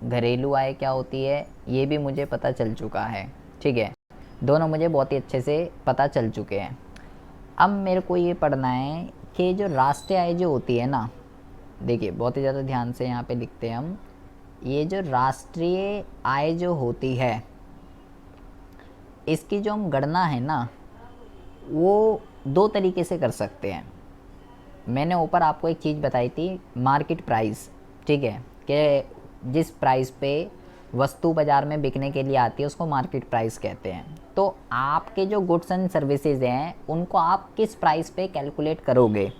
घरेलू आय क्या होती है ये भी मुझे पता चल चुका है, ठीक है, दोनों मुझे बहुत ही अच्छे से पता चल चुके हैं। अब मेरे को ये पढ़ना है कि जो राष्ट्रीय आय जो होती है ना, देखिए बहुत ही ज़्यादा ध्यान से यहाँ पे लिखते हैं हम, ये जो राष्ट्रीय आय जो होती है इसकी जो हम गणना है ना वो दो तरीके से कर सकते हैं। मैंने ऊपर आपको एक चीज़ बताई थी, मार्केट प्राइस, ठीक है, कि जिस प्राइस पे वस्तु बाज़ार में बिकने के लिए आती है उसको मार्केट प्राइस कहते हैं। तो आपके जो गुड्स एंड सर्विसेज हैं उनको आप किस प्राइस पे कैलकुलेट करोगे?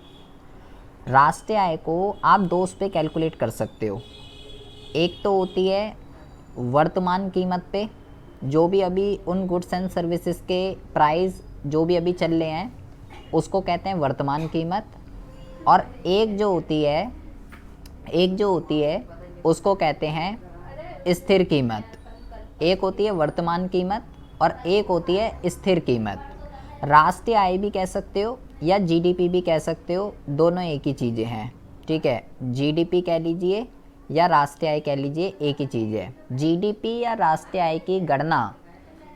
राष्ट्रीय आय को आप दो उस पे कैलकुलेट कर सकते हो। एक तो होती है वर्तमान कीमत पे, जो भी अभी उन गुड्स एंड सर्विसेज के प्राइस जो भी अभी चल रहे हैं उसको कहते हैं वर्तमान कीमत। और एक जो होती है उसको कहते हैं स्थिर कीमत। एक होती है वर्तमान कीमत और एक होती है स्थिर कीमत। राष्ट्रीय आय भी कह सकते हो या जीडीपी भी कह सकते हो, दोनों एक ही चीज़ें हैं, ठीक है। जीडीपी कह लीजिए या राष्ट्रीय आय कह लीजिए, एक ही चीज़ है। जीडीपी या राष्ट्रीय आय की गणना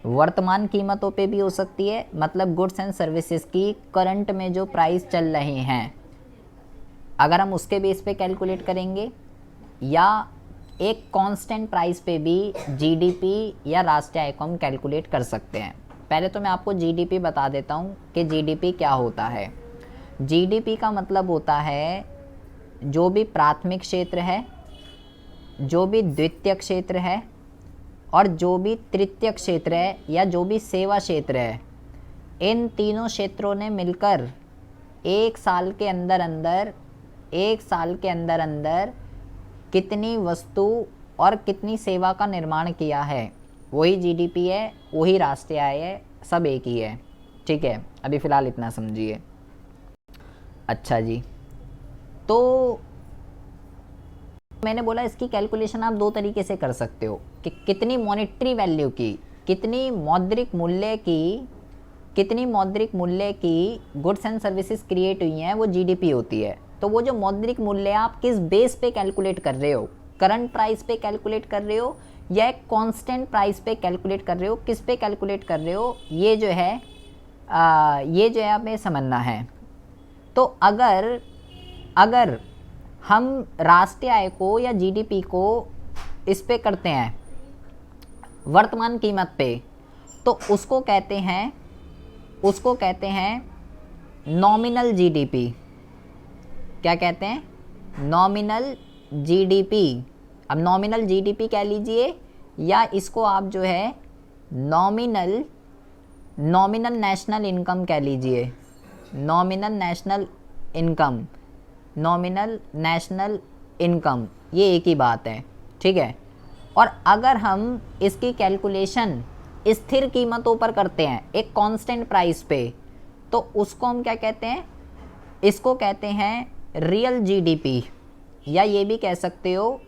वर्तमान कीमतों पे भी हो सकती है, मतलब गुड्स एंड सर्विसेज की करंट में जो प्राइस चल रहे हैं अगर हम उसके बेस पे कैलकुलेट करेंगे, या एक कांस्टेंट प्राइस पे भी जीडीपी या राष्ट्रीय आय को हम कैलकुलेट कर सकते हैं। पहले तो मैं आपको जीडीपी बता देता हूँ कि जीडीपी क्या होता है। जीडीपी का मतलब होता है जो भी प्राथमिक क्षेत्र है, जो भी द्वितीयक क्षेत्र है और जो भी तृतीयक क्षेत्र है या जो भी सेवा क्षेत्र है, इन तीनों क्षेत्रों ने मिलकर एक साल के अंदर अंदर कितनी वस्तु और कितनी सेवा का निर्माण किया है, वही जीडीपी है, वही राष्ट्रीय आय है, सब एक ही है, ठीक है। अभी फ़िलहाल इतना समझिए। अच्छा जी, तो मैंने बोला इसकी कैलकुलेशन आप दो तरीके से कर सकते हो कि कितनी मॉनेटरी वैल्यू की, कितनी मौद्रिक मूल्य की गुड्स एंड सर्विसेज क्रिएट हुई हैं, वो जीडीपी होती है। तो वो जो मौद्रिक मूल्य आप किस बेस पे कैलकुलेट कर रहे हो, करंट प्राइस पे कैलकुलेट कर रहे हो या एक कांस्टेंट प्राइस पे कैलकुलेट कर रहे हो, किस पे कैलकुलेट कर रहे हो, ये जो है हमें समझना है। तो अगर हम राष्ट्रीय आय को या जीडीपी को इस पे करते हैं वर्तमान कीमत पे, तो उसको कहते हैं नॉमिनल जीडीपी। क्या कहते हैं? Nominal GDP. अब नॉमिनल जीडीपी कह लीजिए या इसको आप जो है नॉमिनल नेशनल इनकम कह लीजिए। नॉमिनल नेशनल इनकम ये एक ही बात है, ठीक है। और अगर हम इसकी कैलकुलेशन स्थिर कीमतों पर करते हैं एक कांस्टेंट प्राइस पे, तो उसको हम क्या कहते हैं? इसको कहते हैं रियल जीडीपी, या ये भी कह सकते हो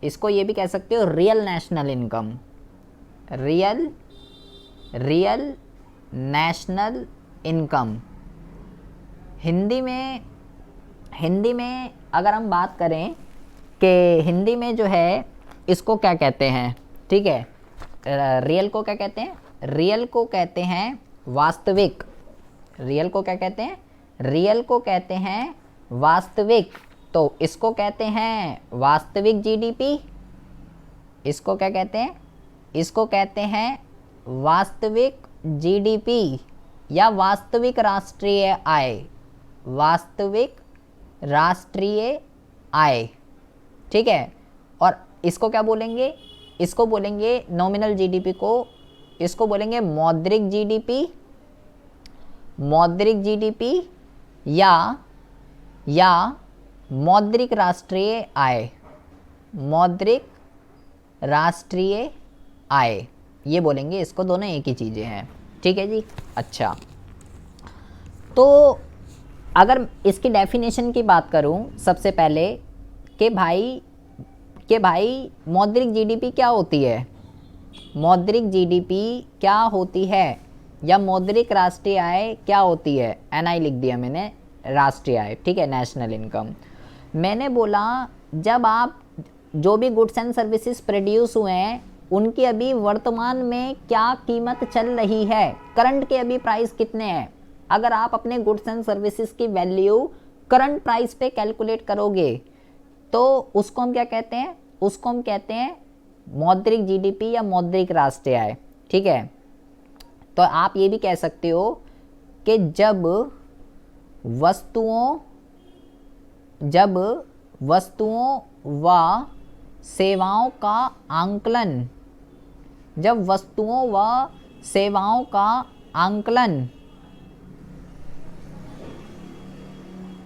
इसको ये भी कह सकते हो real national income. Real national income. Hindi में अगर हम बात करें कि हिंदी में जो है इसको क्या कहते हैं, ठीक है, रियल को क्या कहते हैं? रियल को कहते हैं वास्तविक। रियल को क्या कहते हैं? रियल को कहते हैं वास्तविक। तो इसको कहते हैं वास्तविक जीडीपी। इसको क्या कहते हैं? इसको कहते हैं वास्तविक जीडीपी या वास्तविक राष्ट्रीय आय। वास्तविक राष्ट्रीय आय, ठीक है। और इसको क्या बोलेंगे? इसको बोलेंगे नॉमिनल जीडीपी को, इसको बोलेंगे मौद्रिक जीडीपी या मौद्रिक राष्ट्रीय आय। मौद्रिक राष्ट्रीय आय ये बोलेंगे, इसको दोनों एक ही चीज़ें हैं, ठीक है जी। अच्छा, तो अगर इसकी डेफिनेशन की बात करूं सबसे पहले कि भाई मौद्रिक जीडीपी क्या होती है, मौद्रिक जीडीपी क्या होती है या मौद्रिक राष्ट्रीय आय क्या होती है। एनआई लिख दिया मैंने, राष्ट्रीय आय, ठीक है, नेशनल इनकम। मैंने बोला जब आप जो भी गुड्स एंड सर्विसेज प्रोड्यूस हुए हैं उनकी अभी वर्तमान में क्या कीमत चल रही है, करंट के अभी प्राइस कितने हैं। अगर आप अपने गुड्स एंड सर्विसेज की वैल्यू करंट प्राइस पे कैलकुलेट करोगे तो उसको हम क्या कहते हैं, उसको हम कहते हैं मौद्रिक जीडीपी या मौद्रिक राष्ट्रीय आय। ठीक है, तो आप ये भी कह सकते हो कि जब वस्तुओं व सेवाओं का आंकलन, जब वस्तुओं व सेवाओं का आंकलन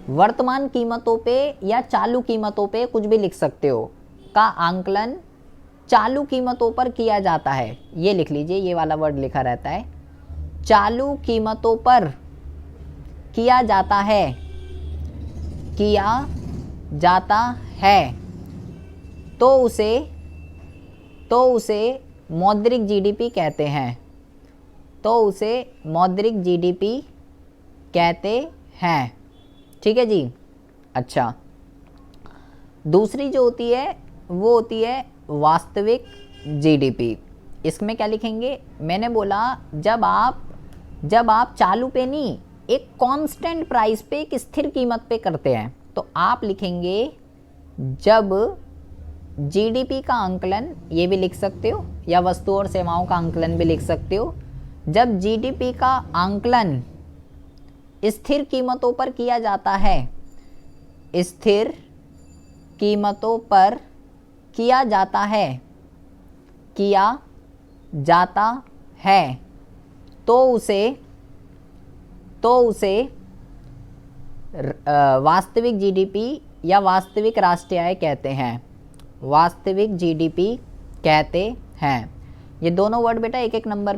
वर्तमान कीमतों पे या चालू कीमतों पे, कुछ भी लिख सकते हो, का आंकलन चालू कीमतों पर किया जाता है। ये लिख लीजिए, ये वाला वर्ड लिखा रहता है, चालू कीमतों पर किया जाता है, किया जाता है, तो उसे मौद्रिक जीडीपी कहते हैं, तो उसे मौद्रिक जीडीपी कहते हैं। ठीक है जी। अच्छा, दूसरी जो होती है वो होती है वास्तविक जीडीपी। इसमें क्या लिखेंगे, मैंने बोला जब आप चालू पे नहीं, एक कांस्टेंट प्राइस पे, एक स्थिर कीमत पे करते हैं, तो आप लिखेंगे जब जीडीपी का आंकलन, ये भी लिख सकते हो, या वस्तुओं और सेवाओं का आंकलन भी लिख सकते हो, जब जीडीपी का आंकलन स्थिर कीमतों पर किया जाता है, स्थिर कीमतों पर किया जाता है, तो उसे वास्तविक जीडीपी या वास्तविक राष्ट्रीय आय कहते हैं, वास्तविक जीडीपी कहते हैं। ये दोनों वर्ड बेटा एक एक नंबर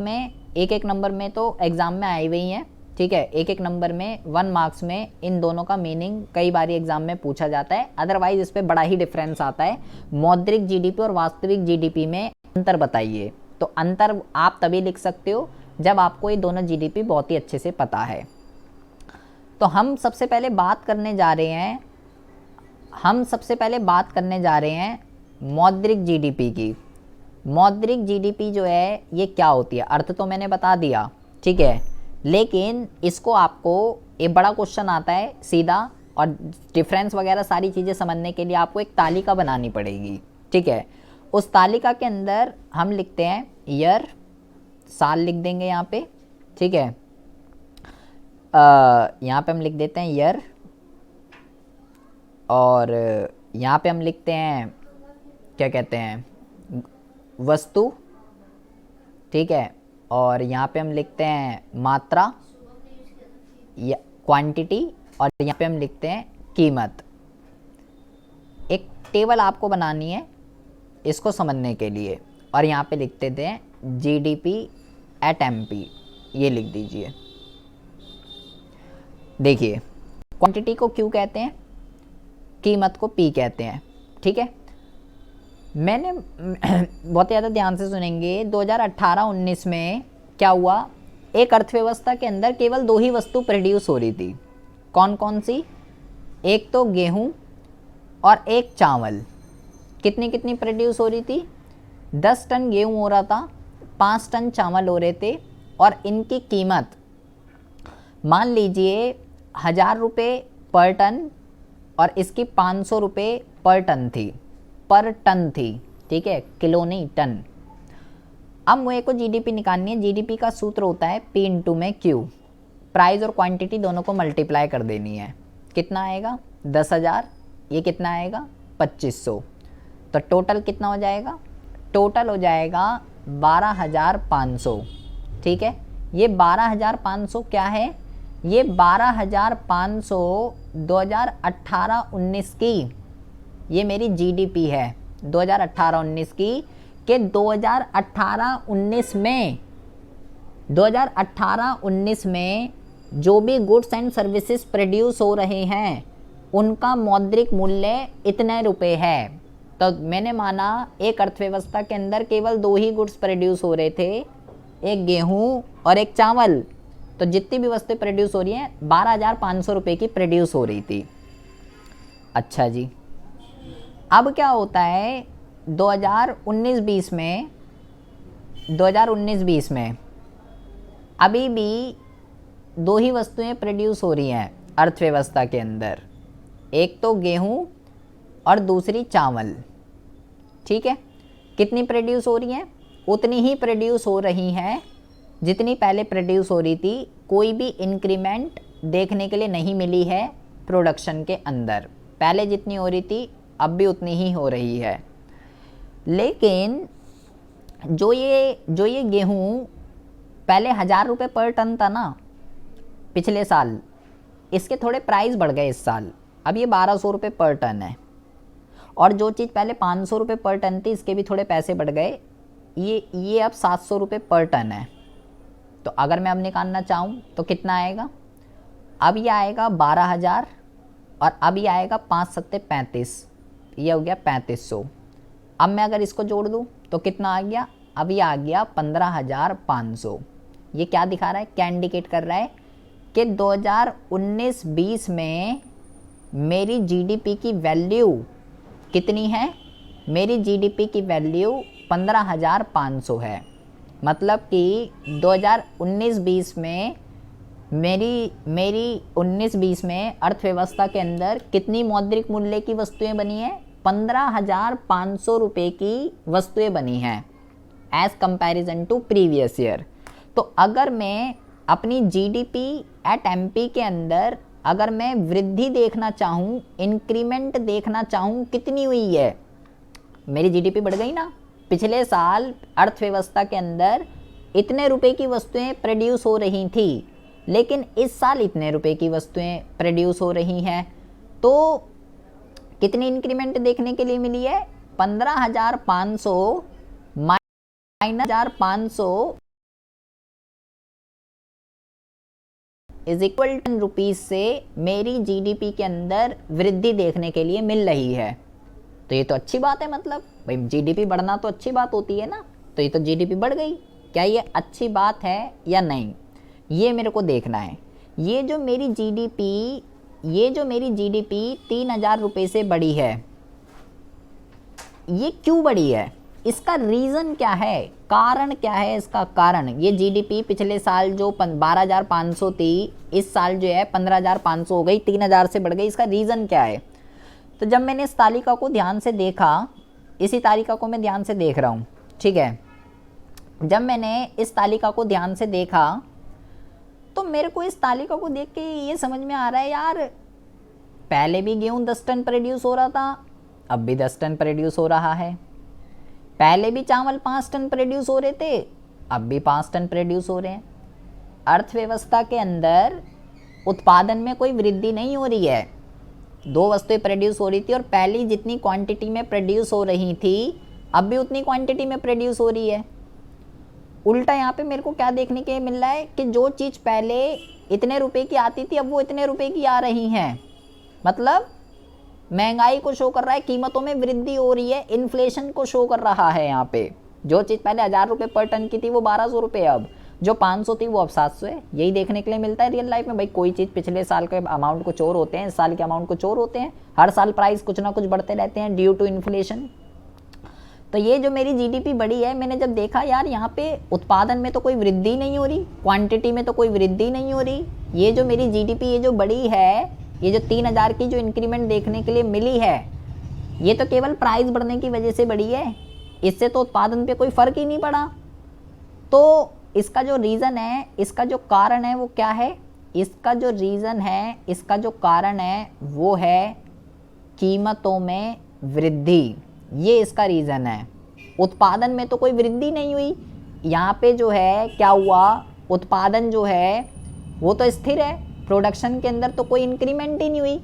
में तो एग्ज़ाम में आई हुई हैं। ठीक है, एक एक नंबर में 1 मार्क्स में इन दोनों का मीनिंग कई बार एग्जाम में पूछा जाता है, अदरवाइज इस पे बड़ा ही डिफरेंस आता है। मौद्रिक जीडीपी और वास्तविक जीडीपी में अंतर बताइए, तो अंतर आप तभी लिख सकते हो जब आपको ये दोनों जीडीपी बहुत ही अच्छे से पता है। तो हम सबसे पहले बात करने जा रहे हैं मौद्रिक जीडीपी की। मौद्रिक जीडीपी जो है ये क्या होती है, अर्थ तो मैंने बता दिया। ठीक है, लेकिन इसको आपको एक बड़ा क्वेश्चन आता है सीधा, और डिफरेंस वगैरह सारी चीज़ें समझने के लिए आपको एक तालिका बनानी पड़ेगी। ठीक है, उस तालिका के अंदर हम लिखते हैं ईयर, साल लिख देंगे यहाँ पे। ठीक है, यहाँ पे हम लिख देते हैं ईयर, और यहाँ पे हम लिखते हैं क्या कहते हैं, वस्तु। ठीक है, और यहाँ पे हम लिखते हैं मात्रा या क्वांटिटी, और यहाँ पे हम लिखते हैं कीमत। एक टेबल आपको बनानी है इसको समझने के लिए, और यहाँ पे लिख देते हैं जीडीपी एट एमपी, ये लिख दीजिए। देखिए, क्वांटिटी को क्यू कहते हैं, कीमत को पी कहते हैं। ठीक है, मैंने बहुत ज़्यादा ध्यान से सुनेंगे, 2018-19 में क्या हुआ, एक अर्थव्यवस्था के अंदर केवल 2 ही वस्तु प्रोड्यूस हो रही थी। कौन कौन सी, एक तो गेहूं और एक चावल। कितनी प्रोड्यूस हो रही थी, 10 टन गेहूं हो रहा था, 5 टन चावल हो रहे थे, और इनकी कीमत मान लीजिए 1000 रुपये पर टन, और इसकी 500 रुपये पर टन थी। ठीक है, किलो नहीं, टन। अब मुझे को जीडीपी निकालनी है। जीडीपी का सूत्र होता है P इंटू में Q, प्राइस और क्वांटिटी दोनों को मल्टीप्लाई कर देनी है। कितना आएगा, 10,000, ये कितना आएगा 2500, तो टोटल कितना हो जाएगा, टोटल हो जाएगा 12,500। ठीक है, ये 12,500 क्या है, ये 12,500 2018-19 की, ये मेरी जीडीपी है 2018-19 की, कि 2018-19 में जो भी गुड्स एंड सर्विसेज प्रोड्यूस हो रहे हैं उनका मौद्रिक मूल्य इतने रुपए है। तो मैंने माना एक अर्थव्यवस्था के अंदर केवल 2 ही गुड्स प्रोड्यूस हो रहे थे, एक गेहूं और एक चावल। तो जितनी भी वस्तुएं प्रोड्यूस हो रही हैं 12,500 रुपये की प्रोड्यूस हो रही थी। अच्छा जी, अब क्या होता है 2019-20 में, 2019-20 में अभी भी दो ही वस्तुएं प्रोड्यूस हो रही हैं अर्थव्यवस्था के अंदर, एक तो गेहूं और दूसरी चावल। ठीक है, कितनी प्रोड्यूस हो रही हैं? उतनी ही प्रोड्यूस हो रही हैं जितनी पहले प्रोड्यूस हो रही थी। कोई भी इंक्रीमेंट देखने के लिए नहीं मिली है प्रोडक्शन के अंदर। पहले जितनी हो रही थी अब भी उतनी ही हो रही है। लेकिन जो ये गेहूं पहले 1000 रुपये पर टन था ना पिछले साल, इसके थोड़े प्राइस बढ़ गए इस साल, अब ये 1200 रुपये पर टन है। और जो चीज़ पहले 500 रुपये पर टन थी, इसके भी थोड़े पैसे बढ़ गए, ये अब 700 रुपये पर टन है। तो अगर मैं अब निकालना चाहूँ तो कितना आएगा? अब ये आएगा 12,000 और अब ये आएगा 5 सत्ते 35, ये हो गया 3500। अब मैं अगर इसको जोड़ दूँ तो कितना आ गया? अब ये आ गया 15,500। ये क्या दिखा रहा है, क्या इंडिकेट कर रहा है कि 2019-20 में मेरी जीडीपी की वैल्यू कितनी है? मेरी जीडीपी की वैल्यू 15,500 है। मतलब कि 2019-20 में मेरी 19-20 में अर्थव्यवस्था के अंदर कितनी मौद्रिक मूल्य की वस्तुएं बनी हैं? 15,500 रुपये की वस्तुएं बनी हैं as comparison to previous year. तो अगर मैं अपनी जीडीपी एट एमपी के अंदर अगर मैं वृद्धि देखना चाहूँ, इंक्रीमेंट देखना चाहूँ, कितनी हुई है? मेरी जीडीपी बढ़ गई ना। पिछले साल अर्थव्यवस्था के अंदर इतने रुपए की वस्तुएं प्रोड्यूस हो रही थी, लेकिन इस साल इतने रुपए की वस्तुएं प्रोड्यूस हो रही हैं। तो कितनी इंक्रीमेंट देखने के लिए मिली है? 15,500 minus 1500 is equal to rupees से मेरी जीडीपी के अंदर वृद्धि देखने के लिए मिल रही है। तो ये तो अच्छी बात है, मतलब भाई जीडीपी बढ़ना तो अच्छी बात होती है ना। तो ये तो जीडीपी बढ़ गई, क्या ये अच्छी बात है या नहीं, ये मेरे को देखना है। ये जो मेरी जीडीपी 3,000 रुपये से बढ़ी है, ये क्यों बढ़ी है? इसका रीज़न क्या है, कारण क्या है इसका कारण? ये जीडीपी पिछले साल जो 12,500 थी, इस साल जो है 15,500 हो गई, 3,000 से बढ़ गई। इसका रीज़न क्या है? तो जब मैंने इस तालिका को ध्यान से देखा, इसी तालिका को मैं ध्यान से देख रहा हूँ, ठीक है। जब मैंने इस तालिका को ध्यान से देखा तो मेरे को इस तालिका को देख के ये समझ में आ रहा है, यार पहले भी गेहूँ 10 टन प्रोड्यूस हो रहा था, अब भी 10 टन प्रोड्यूस हो रहा है। पहले भी चावल 5 टन प्रोड्यूस हो रहे थे, अब भी 5 टन प्रोड्यूस हो रहे हैं। अर्थव्यवस्था के अंदर उत्पादन में कोई वृद्धि नहीं हो रही है। दो वस्तुएं प्रोड्यूस हो रही थी और पहली जितनी क्वांटिटी में प्रोड्यूस हो रही थी, अब भी उतनी क्वांटिटी में प्रोड्यूस हो रही है। उल्टा यहाँ पे मेरे को क्या देखने के मिल रहा है कि जो चीज़ पहले इतने रुपए की आती थी, अब वो इतने रुपए की आ रही हैं। मतलब महंगाई को शो कर रहा है, कीमतों में वृद्धि हो रही है, इन्फ्लेशन को शो कर रहा है। यहाँ पे जो चीज़ पहले 1,000 रुपये पर टन की थी वो 1,200 रुपये, अब जो 500 थी वो अब 700 है। यही देखने के लिए मिलता है रियल लाइफ में। भाई कोई चीज़ पिछले साल के अमाउंट को चोर होते हैं, इस साल के अमाउंट को चोर होते हैं। हर साल प्राइस कुछ ना कुछ बढ़ते रहते हैं ड्यू टू इन्फ्लेशन। तो ये जो मेरी जीडीपी बढ़ी है, मैंने जब देखा यार यहाँ पे उत्पादन में तो कोई वृद्धि नहीं हो रही, क्वांटिटी में तो कोई वृद्धि नहीं हो रही। ये जो मेरी जीडीपी ये जो बढ़ी है, ये जो 3,000 की जो इंक्रीमेंट देखने के लिए मिली है, ये तो केवल प्राइस बढ़ने की वजह से बढ़ी है, इससे तो उत्पादन पे कोई फ़र्क ही नहीं पड़ा। तो इसका जो रीज़न है, इसका जो कारण है वो क्या है? इसका जो रीज़न है, इसका जो कारण है वो है कीमतों में वृद्धि। ये इसका रीज़न है। उत्पादन में तो कोई वृद्धि नहीं हुई। यहाँ पे जो है क्या हुआ, उत्पादन जो है वो तो स्थिर है, प्रोडक्शन के अंदर तो कोई इंक्रीमेंट ही नहीं हुई।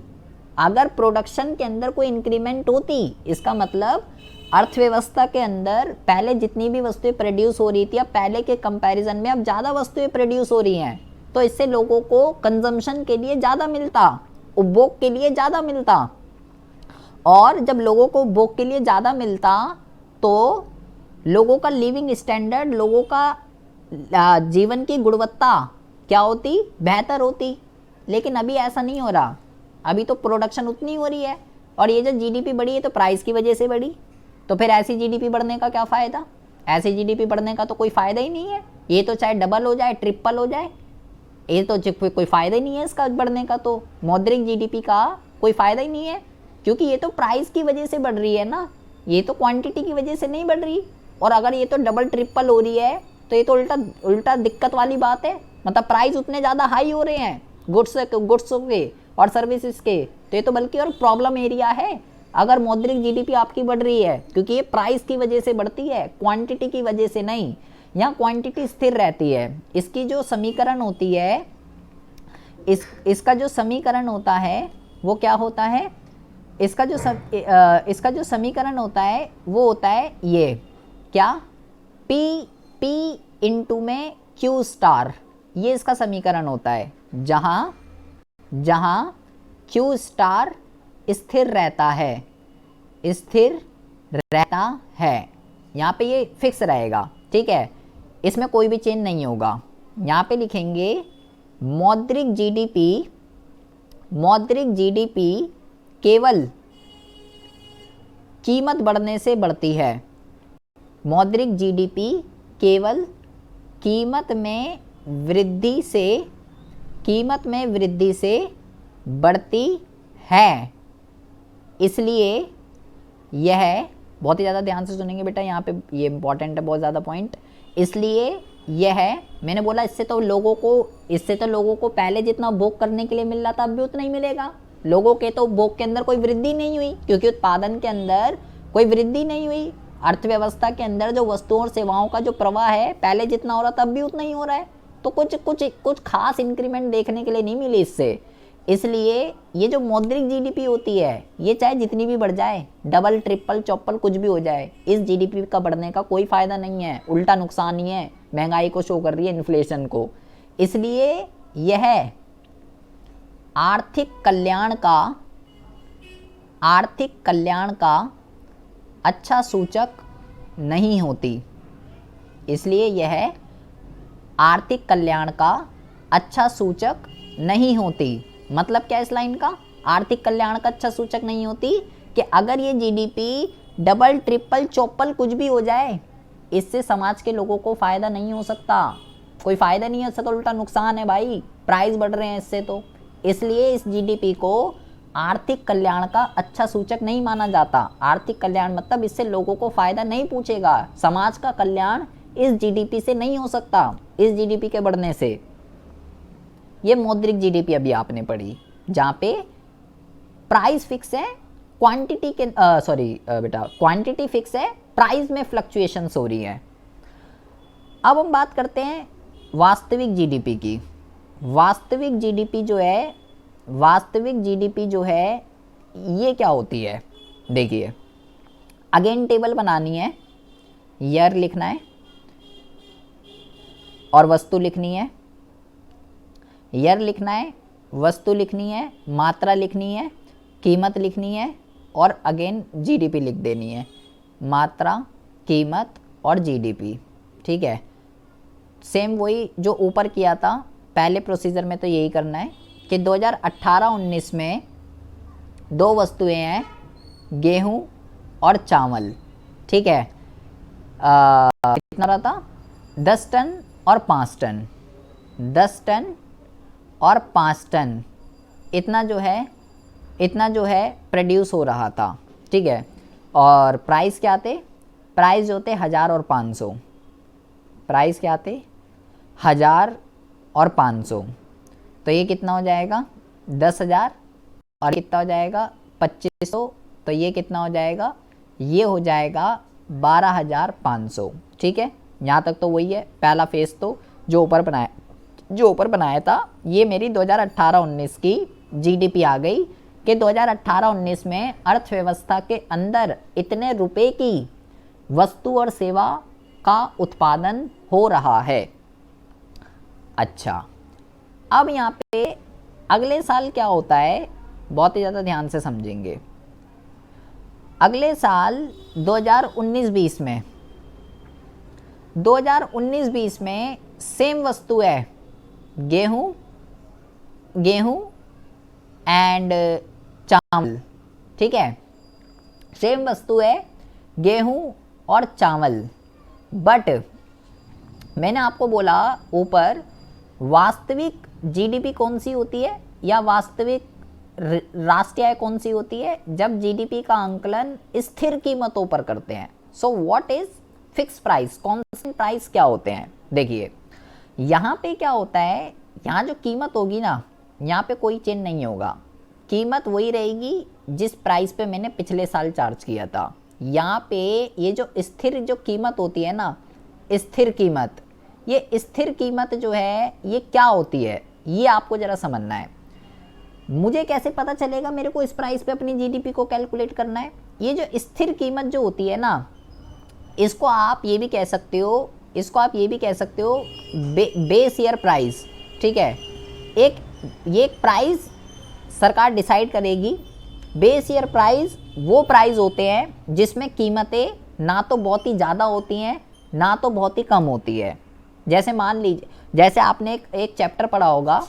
अगर प्रोडक्शन के अंदर कोई इंक्रीमेंट होती, इसका मतलब अर्थव्यवस्था के अंदर पहले जितनी भी वस्तुएं प्रोड्यूस हो रही थी, अब पहले के कंपैरिजन में अब ज़्यादा वस्तुएं प्रोड्यूस हो रही हैं, तो इससे लोगों को कंजम्पशन के लिए ज़्यादा मिलता, उपभोग के लिए ज़्यादा मिलता। और जब लोगों को उपभोग के लिए ज़्यादा मिलता तो लोगों का लिविंग स्टैंडर्ड, लोगों का जीवन की गुणवत्ता क्या होती? बेहतर होती। लेकिन अभी ऐसा नहीं हो रहा। अभी तो प्रोडक्शन उतनी हो रही है, और ये जो जीडीपी बढ़ी है तो प्राइस की वजह से बढ़ी, तो फिर ऐसी जीडीपी बढ़ने का क्या फ़ायदा? ऐसी जीडीपी बढ़ने का तो कोई फ़ायदा ही नहीं है। ये तो चाहे डबल हो जाए, ट्रिपल हो जाए, ये तो कोई फ़ायदा ही नहीं है इसका बढ़ने का। तो मौद्रिक जीडीपी का कोई फ़ायदा ही नहीं है, क्योंकि ये तो प्राइस की वजह से बढ़ रही है ना, ये तो क्वांटिटी की वजह से नहीं बढ़ रही। और अगर ये तो डबल ट्रिपल हो रही है तो ये तो उल्टा उल्टा दिक्कत वाली बात है। मतलब प्राइस उतने ज़्यादा हाई हो रहे हैं गुड्स के और सर्विसेज के, तो ये तो बल्कि और प्रॉब्लम एरिया है अगर मौद्रिक जीडीपी आपकी बढ़ रही है, क्योंकि ये प्राइस की वजह से बढ़ती है, क्वांटिटी की वजह से नहीं। यहाँ क्वांटिटी स्थिर रहती है। इसकी जो समीकरण होती है, इसका जो समीकरण होता है वो क्या होता है? इसका जो समीकरण होता है वो होता है ये क्या, P इंटू में Q स्टार, ये इसका समीकरण होता है, जहाँ Q स्टार स्थिर रहता है, यहाँ पे ये फिक्स रहेगा, ठीक है, इसमें कोई भी चेंज नहीं होगा। यहाँ पे लिखेंगे मौद्रिक जीडीपी केवल कीमत बढ़ने से बढ़ती है। मौद्रिक जीडीपी केवल कीमत में वृद्धि से बढ़ती है। इसलिए यह, बहुत ही ज़्यादा ध्यान से सुनेंगे बेटा, यहाँ पे ये इंपॉर्टेंट है बहुत ज़्यादा पॉइंट। इसलिए यह, मैंने बोला इससे तो लोगों को पहले जितना भोग करने के लिए मिल रहा था अब भी उतना ही मिलेगा। लोगों के तो भोग के अंदर कोई वृद्धि नहीं हुई, क्योंकि उत्पादन के अंदर कोई वृद्धि नहीं हुई। अर्थव्यवस्था के अंदर जो वस्तुओं और सेवाओं का जो प्रवाह है पहले जितना हो रहा था अब भी उतना ही हो रहा है, तो कुछ खास इंक्रीमेंट देखने के लिए नहीं मिली इससे। इसलिए ये जो मौद्रिक जीडीपी होती है, ये चाहे जितनी भी बढ़ जाए, डबल ट्रिपल चौपल कुछ भी हो जाए, इस जीडीपी का बढ़ने का कोई फ़ायदा नहीं है, उल्टा नुकसान ही है, महंगाई को शो कर रही है, इन्फ्लेशन को। इसलिए यह आर्थिक कल्याण का अच्छा सूचक नहीं होती। इसलिए यह आर्थिक कल्याण का अच्छा सूचक नहीं होती। मतलब क्या इस लाइन का? आर्थिक कल्याण का अच्छा सूचक नहीं होती कि अगर ये जीडीपी डबल ट्रिपल चौपल कुछ भी हो जाए, इससे समाज के लोगों को फ़ायदा नहीं हो सकता, कोई फ़ायदा नहीं है, इससे तो उल्टा नुकसान है भाई, प्राइस बढ़ रहे हैं इससे। तो इसलिए इस जीडीपी को आर्थिक कल्याण का अच्छा सूचक नहीं माना जाता। आर्थिक कल्याण मतलब इससे लोगों को फ़ायदा नहीं पूछेगा, समाज का कल्याण इस जीडीपी से नहीं हो सकता, इस जीडीपी के बढ़ने से। ये मौद्रिक जीडीपी अभी आपने पढ़ी, जहाँ पे प्राइस फिक्स है, क्वांटिटी फिक्स है, प्राइस में फ्लक्चुएशंस हो रही है। अब हम बात करते हैं वास्तविक जीडीपी की। वास्तविक जीडीपी जो है ये क्या होती है? देखिए, अगेन टेबल बनानी है, ईयर लिखना है और वस्तु लिखनी है, ईयर लिखना है, वस्तु लिखनी है, मात्रा लिखनी है, कीमत लिखनी है और अगेन जीडीपी लिख देनी है। मात्रा, कीमत और जीडीपी, ठीक है। सेम वही जो ऊपर किया था पहले प्रोसीजर में, तो यही करना है कि 2018-19 में दो वस्तुएं हैं, गेहूं और चावल, ठीक है। कितना रहा था? 10 टन और 5 टन, 10 टन और 5 टन, इतना जो है प्रोड्यूस हो रहा था, ठीक है। और प्राइस क्या थे? प्राइस जो थे 1000 और 500, प्राइस क्या थे? 1000 और 500, तो ये कितना हो जाएगा? 10,000 और कितना हो जाएगा? 2500, तो ये कितना हो जाएगा? ये हो जाएगा 12,500, ठीक है। यहाँ तक तो वही है। पहला फेस तो जो ऊपर बनाया था, ये मेरी 2018-19 की जीडीपी आ गई कि 2018-19 में अर्थव्यवस्था के अंदर इतने रुपए की वस्तु और सेवा का उत्पादन हो रहा है। अच्छा, अब यहाँ पे अगले साल क्या होता है, बहुत ही ज़्यादा ध्यान से समझेंगे। अगले साल 2019-20 में सेम वस्तु है, गेहूं एंड चावल, ठीक है, सेम वस्तु है गेहूं और चावल, बट मैंने आपको बोला ऊपर वास्तविक जीडीपी कौन सी होती है या वास्तविक राष्ट्रीय आय कौन सी होती है, जब जीडीपी का आंकलन स्थिर कीमतों पर करते हैं। So what is fix price, constant price क्या होते हैं। देखिए यहाँ पे क्या होता है, यहाँ जो कीमत होगी ना, यहाँ पे कोई चेंज नहीं होगा, कीमत वही रहेगी जिस प्राइस पे मैंने पिछले साल चार्ज किया था। यहाँ पे ये जो स्थिर जो कीमत होती है ना, स्थिर कीमत, ये स्थिर कीमत जो है ये क्या होती है, ये आपको ज़रा समझना है। मुझे कैसे पता चलेगा मेरे को इस प्राइस पे अपनी जीडीपी को कैलकुलेट करना है। ये जो स्थिर कीमत जो होती है ना, इसको आप ये भी कह सकते हो, इसको आप ये भी कह सकते हो बेस ईयर प्राइस, ठीक है। ये प्राइस सरकार डिसाइड करेगी। बेस ईयर प्राइस वो प्राइस होते हैं जिसमें कीमतें ना तो बहुत ही ज़्यादा होती हैं ना तो बहुत ही कम होती है। जैसे मान लीजिए, जैसे आपने एक चैप्टर पढ़ा होगा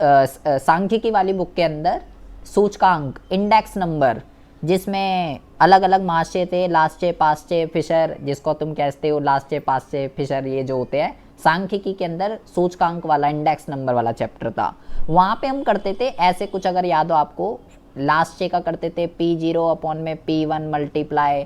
सांख्यिकी वाली बुक के अंदर, सूचकांक, इंडेक्स नंबर, जिसमें अलग अलग महाशय थे, लास्चे, पास्चे, फिशर, जिसको तुम कहते हो लास्चे, पास्चे, फिशर, ये जो होते हैं सांख्यिकी के अंदर सूचकांक वाला इंडेक्स नंबर वाला चैप्टर था। वहाँ पे हम करते थे ऐसे कुछ, अगर याद हो आपको, लास्चे का करते थे P0 अपॉन में P1 मल्टीप्लाई,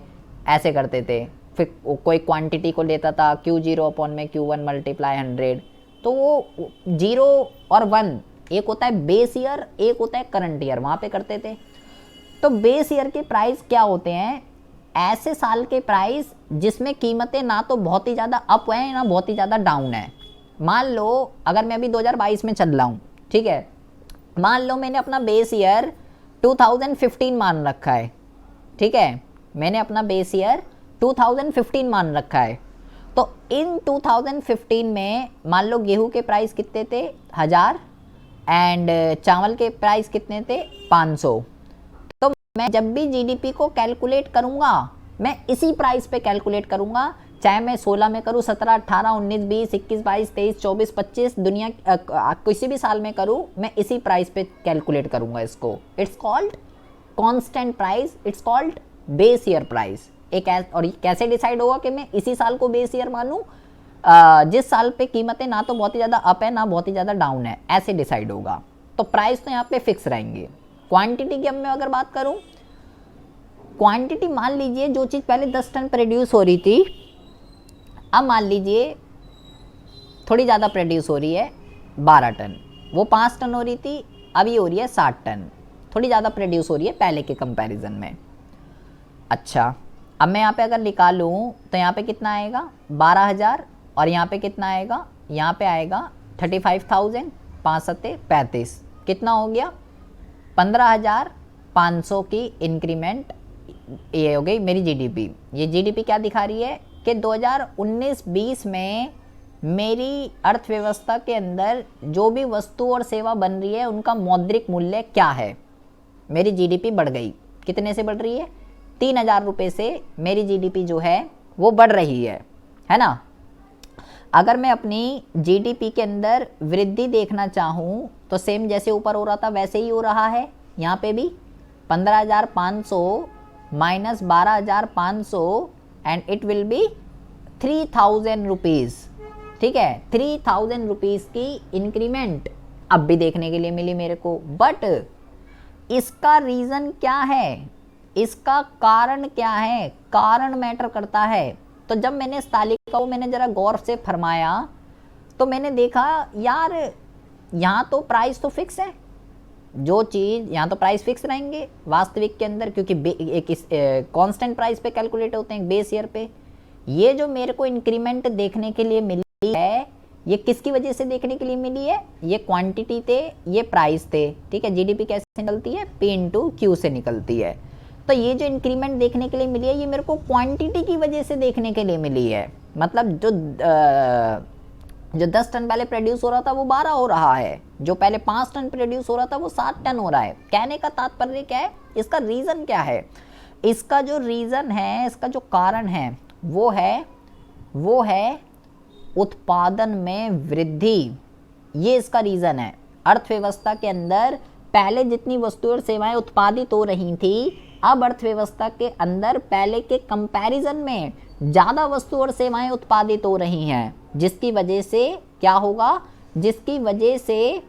ऐसे करते थे। फिर कोई क्वांटिटी को लेता था Q0 अपॉन में Q1 मल्टीप्लाई 100। तो वो 0 और 1, एक होता है बेस ईयर, एक होता है करंट ईयर, वहाँ पे करते थे। तो बेस ईयर के प्राइस क्या होते हैं, ऐसे साल के प्राइस जिसमें कीमतें ना तो बहुत ही ज़्यादा अप है ना बहुत ही ज़्यादा डाउन है। मान लो अगर मैं अभी 2022 में चल रहा हूँ, ठीक है, मान लो मैंने अपना बेस ईयर 2015 मान रखा है, ठीक है, मैंने अपना बेस ईयर 2015 मान रखा है। तो इन 2015 में मान लो गेहूं के प्राइस कितने थे, 1000, एंड चावल के प्राइस कितने थे, 500। तो मैं जब भी जीडीपी को कैलकुलेट करूंगा मैं इसी प्राइस पे कैलकुलेट करूंगा, चाहे मैं 16 में करूँ, 17, 18, 19, 20, 21, 22, 23, 24, 25, दुनिया किसी भी साल में करूँ, मैं इसी प्राइस पे कैलकुलेट करूंगा इसको। It's called constant price, it's called base year price. और कैसे डिसाइड होगा कि मैं इसी साल को बेस ईयर मानूं, जिस साल पे कीमतें ना तो बहुत ही ज़्यादा अप है ना बहुत ही ज़्यादा डाउन है, ऐसे डिसाइड होगा। तो प्राइस तो यहाँ पे फिक्स रहेंगे। क्वांटिटी की अब मैं अगर बात करूँ, क्वांटिटी मान लीजिए जो चीज़ पहले 10 टन प्रोड्यूस हो रही थी, अब मान लीजिए थोड़ी ज़्यादा प्रोड्यूस हो रही है, 12 टन, वो 5 टन हो रही थी, अभी हो रही है 60 टन, थोड़ी ज़्यादा प्रोड्यूस हो रही है पहले के कंपैरिजन में। अच्छा, अब मैं यहाँ पे अगर निकालूँ तो यहाँ पे कितना आएगा, 12,000, और यहाँ पे कितना आएगा, यहाँ पे आएगा 35,000, 5 सत्ते 35, कितना हो गया, 15,500 की इंक्रीमेंट। ये हो गई मेरी जीडीपी। ये जीडीपी क्या दिखा रही है कि 2019-20 में मेरी अर्थव्यवस्था के अंदर जो भी वस्तु और सेवा बन रही है उनका मौद्रिक मूल्य क्या है। मेरी जीडीपी बढ़ गई, कितने से बढ़ रही है, 3,000 रुपये से मेरी जीडीपी जो है वो बढ़ रही है ना। अगर मैं अपनी जीडीपी के अंदर वृद्धि देखना चाहूँ तो सेम जैसे ऊपर हो रहा था वैसे ही हो रहा है। यहाँ पे भी 15,500 minus 12,500 and it will be 3,000 rupees, ठीक है, 3,000 रुपीज़ की इंक्रीमेंट अब भी देखने के लिए मिली मेरे को। बट इसका रीज़न क्या है, इसका कारण क्या है, कारण मैटर करता है। तो जब मैंने इस तालिका को मैंने ज़रा गौर से फरमाया तो मैंने देखा यार यहाँ तो प्राइस तो फिक्स है, जो चीज़ यहाँ तो प्राइस फिक्स रहेंगे वास्तविक के अंदर, क्योंकि एक कांस्टेंट प्राइस पे कैलकुलेट होते हैं बेस ईयर पे। ये जो मेरे को इंक्रीमेंट देखने के लिए मिली है ये किसकी वजह से देखने के लिए मिली है, ये क्वांटिटी थे, ये प्राइस थे, ठीक है। जीडीपी कैसे निकलती है, P इंटू Q से निकलती है। तो ये जो इंक्रीमेंट देखने के लिए मिली है ये मेरे को क्वांटिटी की वजह से देखने के लिए मिली है। मतलब जो 10 टन पहले प्रोड्यूस हो रहा था वो 12 हो रहा है, जो पहले 5 टन प्रोड्यूस हो रहा था वो 7 टन हो रहा है। कहने का तात्पर्य क्या है, इसका रीज़न क्या है, इसका जो रीज़न है, इसका जो कारण है वो है उत्पादन में वृद्धि। ये इसका रीज़न है। अर्थव्यवस्था के अंदर पहले जितनी वस्तुएं और सेवाएं उत्पादित हो रही थी, अब अर्थव्यवस्था के अंदर पहले के कंपैरिजन में ज़्यादा वस्तु और सेवाएं उत्पादित हो रही हैं, जिसकी वजह से क्या होगा, जिसकी वजह से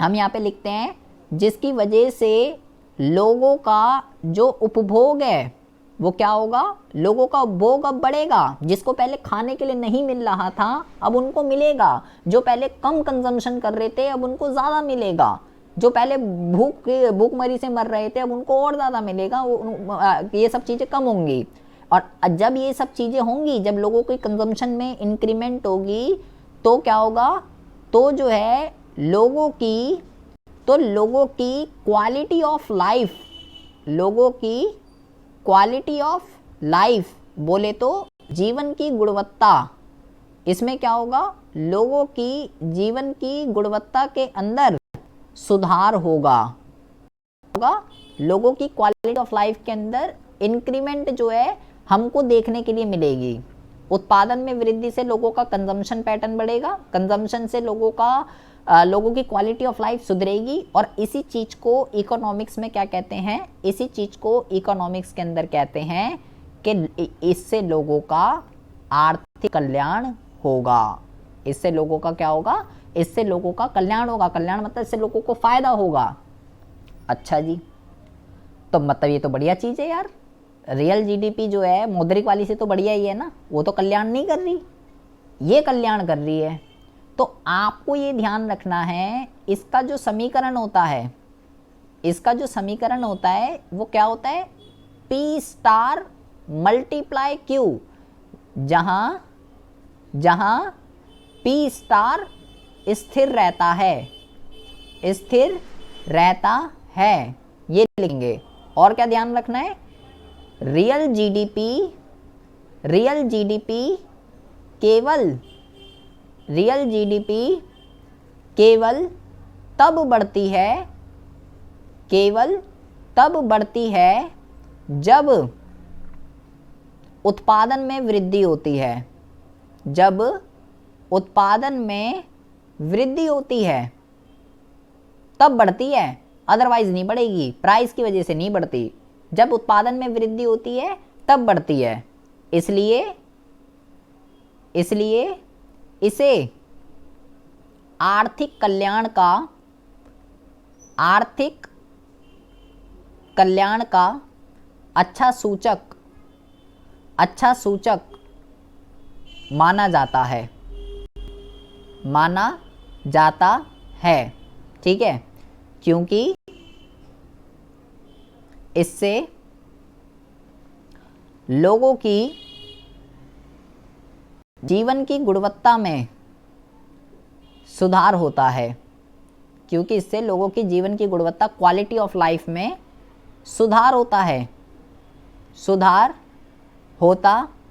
हम यहाँ पे लिखते हैं, जिसकी वजह से लोगों का जो उपभोग है वो क्या होगा, लोगों का उपभोग अब बढ़ेगा। जिसको पहले खाने के लिए नहीं मिल रहा था अब उनको मिलेगा, जो पहले कम कंजम्पशन कर रहे थे अब उनको ज़्यादा मिलेगा, जो पहले भूखमरी से मर रहे थे अब उनको और ज़्यादा मिलेगा, ये सब चीज़ें कम होंगी। और जब ये सब चीज़ें होंगी, जब लोगों की कंजम्पशन में इंक्रीमेंट होगी तो क्या होगा, तो जो है लोगों की क्वालिटी ऑफ लाइफ, लोगों की क्वालिटी ऑफ लाइफ बोले तो जीवन की गुणवत्ता, इसमें क्या होगा, लोगों की जीवन की गुणवत्ता के अंदर सुधार होगा, लोगों की क्वालिटी ऑफ लाइफ के अंदर इंक्रीमेंट जो है हमको देखने के लिए मिलेगी। उत्पादन में वृद्धि से लोगों का कंजम्पशन पैटर्न बढ़ेगा, कंजम्पशन से लोगों की क्वालिटी ऑफ लाइफ सुधरेगी, और इसी चीज़ को इकोनॉमिक्स में क्या कहते हैं, इसी चीज़ को इकोनॉमिक्स के अंदर कहते हैं कि इससे लोगों का आर्थिक कल्याण होगा। इससे लोगों का क्या होगा, इससे लोगों का कल्याण होगा। कल्याण मतलब इससे लोगों को फायदा होगा। अच्छा जी, तो मतलब ये तो बढ़िया चीज़ है यार। रियल जीडीपी जो है मौद्रिक वाली से तो बढ़िया ही है ना, वो तो कल्याण नहीं कर रही, ये कल्याण कर रही है। तो आपको ये ध्यान रखना है, इसका जो समीकरण होता है, इसका जो समीकरण होता है वो क्या होता है, P स्टार मल्टीप्लाई Q, जहां P स्टार स्थिर रहता है, स्थिर रहता है, ये लिखेंगे। और क्या ध्यान रखना है, रियल जीडीपी केवल तब बढ़ती है जब उत्पादन में वृद्धि होती है, जब उत्पादन में वृद्धि होती है तब बढ़ती है, अदरवाइज नहीं बढ़ेगी, प्राइस की वजह से नहीं बढ़ती। जब उत्पादन में वृद्धि होती है तब बढ़ती है। इसलिए इसे आर्थिक कल्याण का अच्छा सूचक माना जाता है, ठीक है, क्योंकि इससे लोगों की जीवन की गुणवत्ता में सुधार होता है, क्योंकि इससे लोगों की जीवन की गुणवत्ता, क्वालिटी ऑफ लाइफ में सुधार होता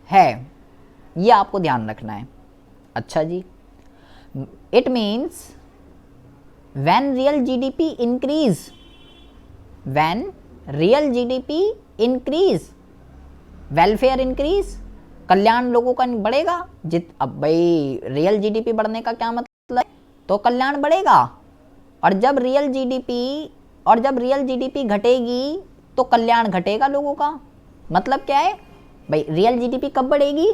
है, ये आपको ध्यान रखना है। अच्छा जी, it means when real GDP increase, welfare increase, कल्याण लोगों का बढ़ेगा। अब भाई रियल जीडीपी बढ़ने का क्या मतलब है, तो कल्याण बढ़ेगा। और जब रियल जीडीपी घटेगी तो कल्याण घटेगा लोगों का। मतलब क्या है भाई, रियल जीडीपी कब बढ़ेगी,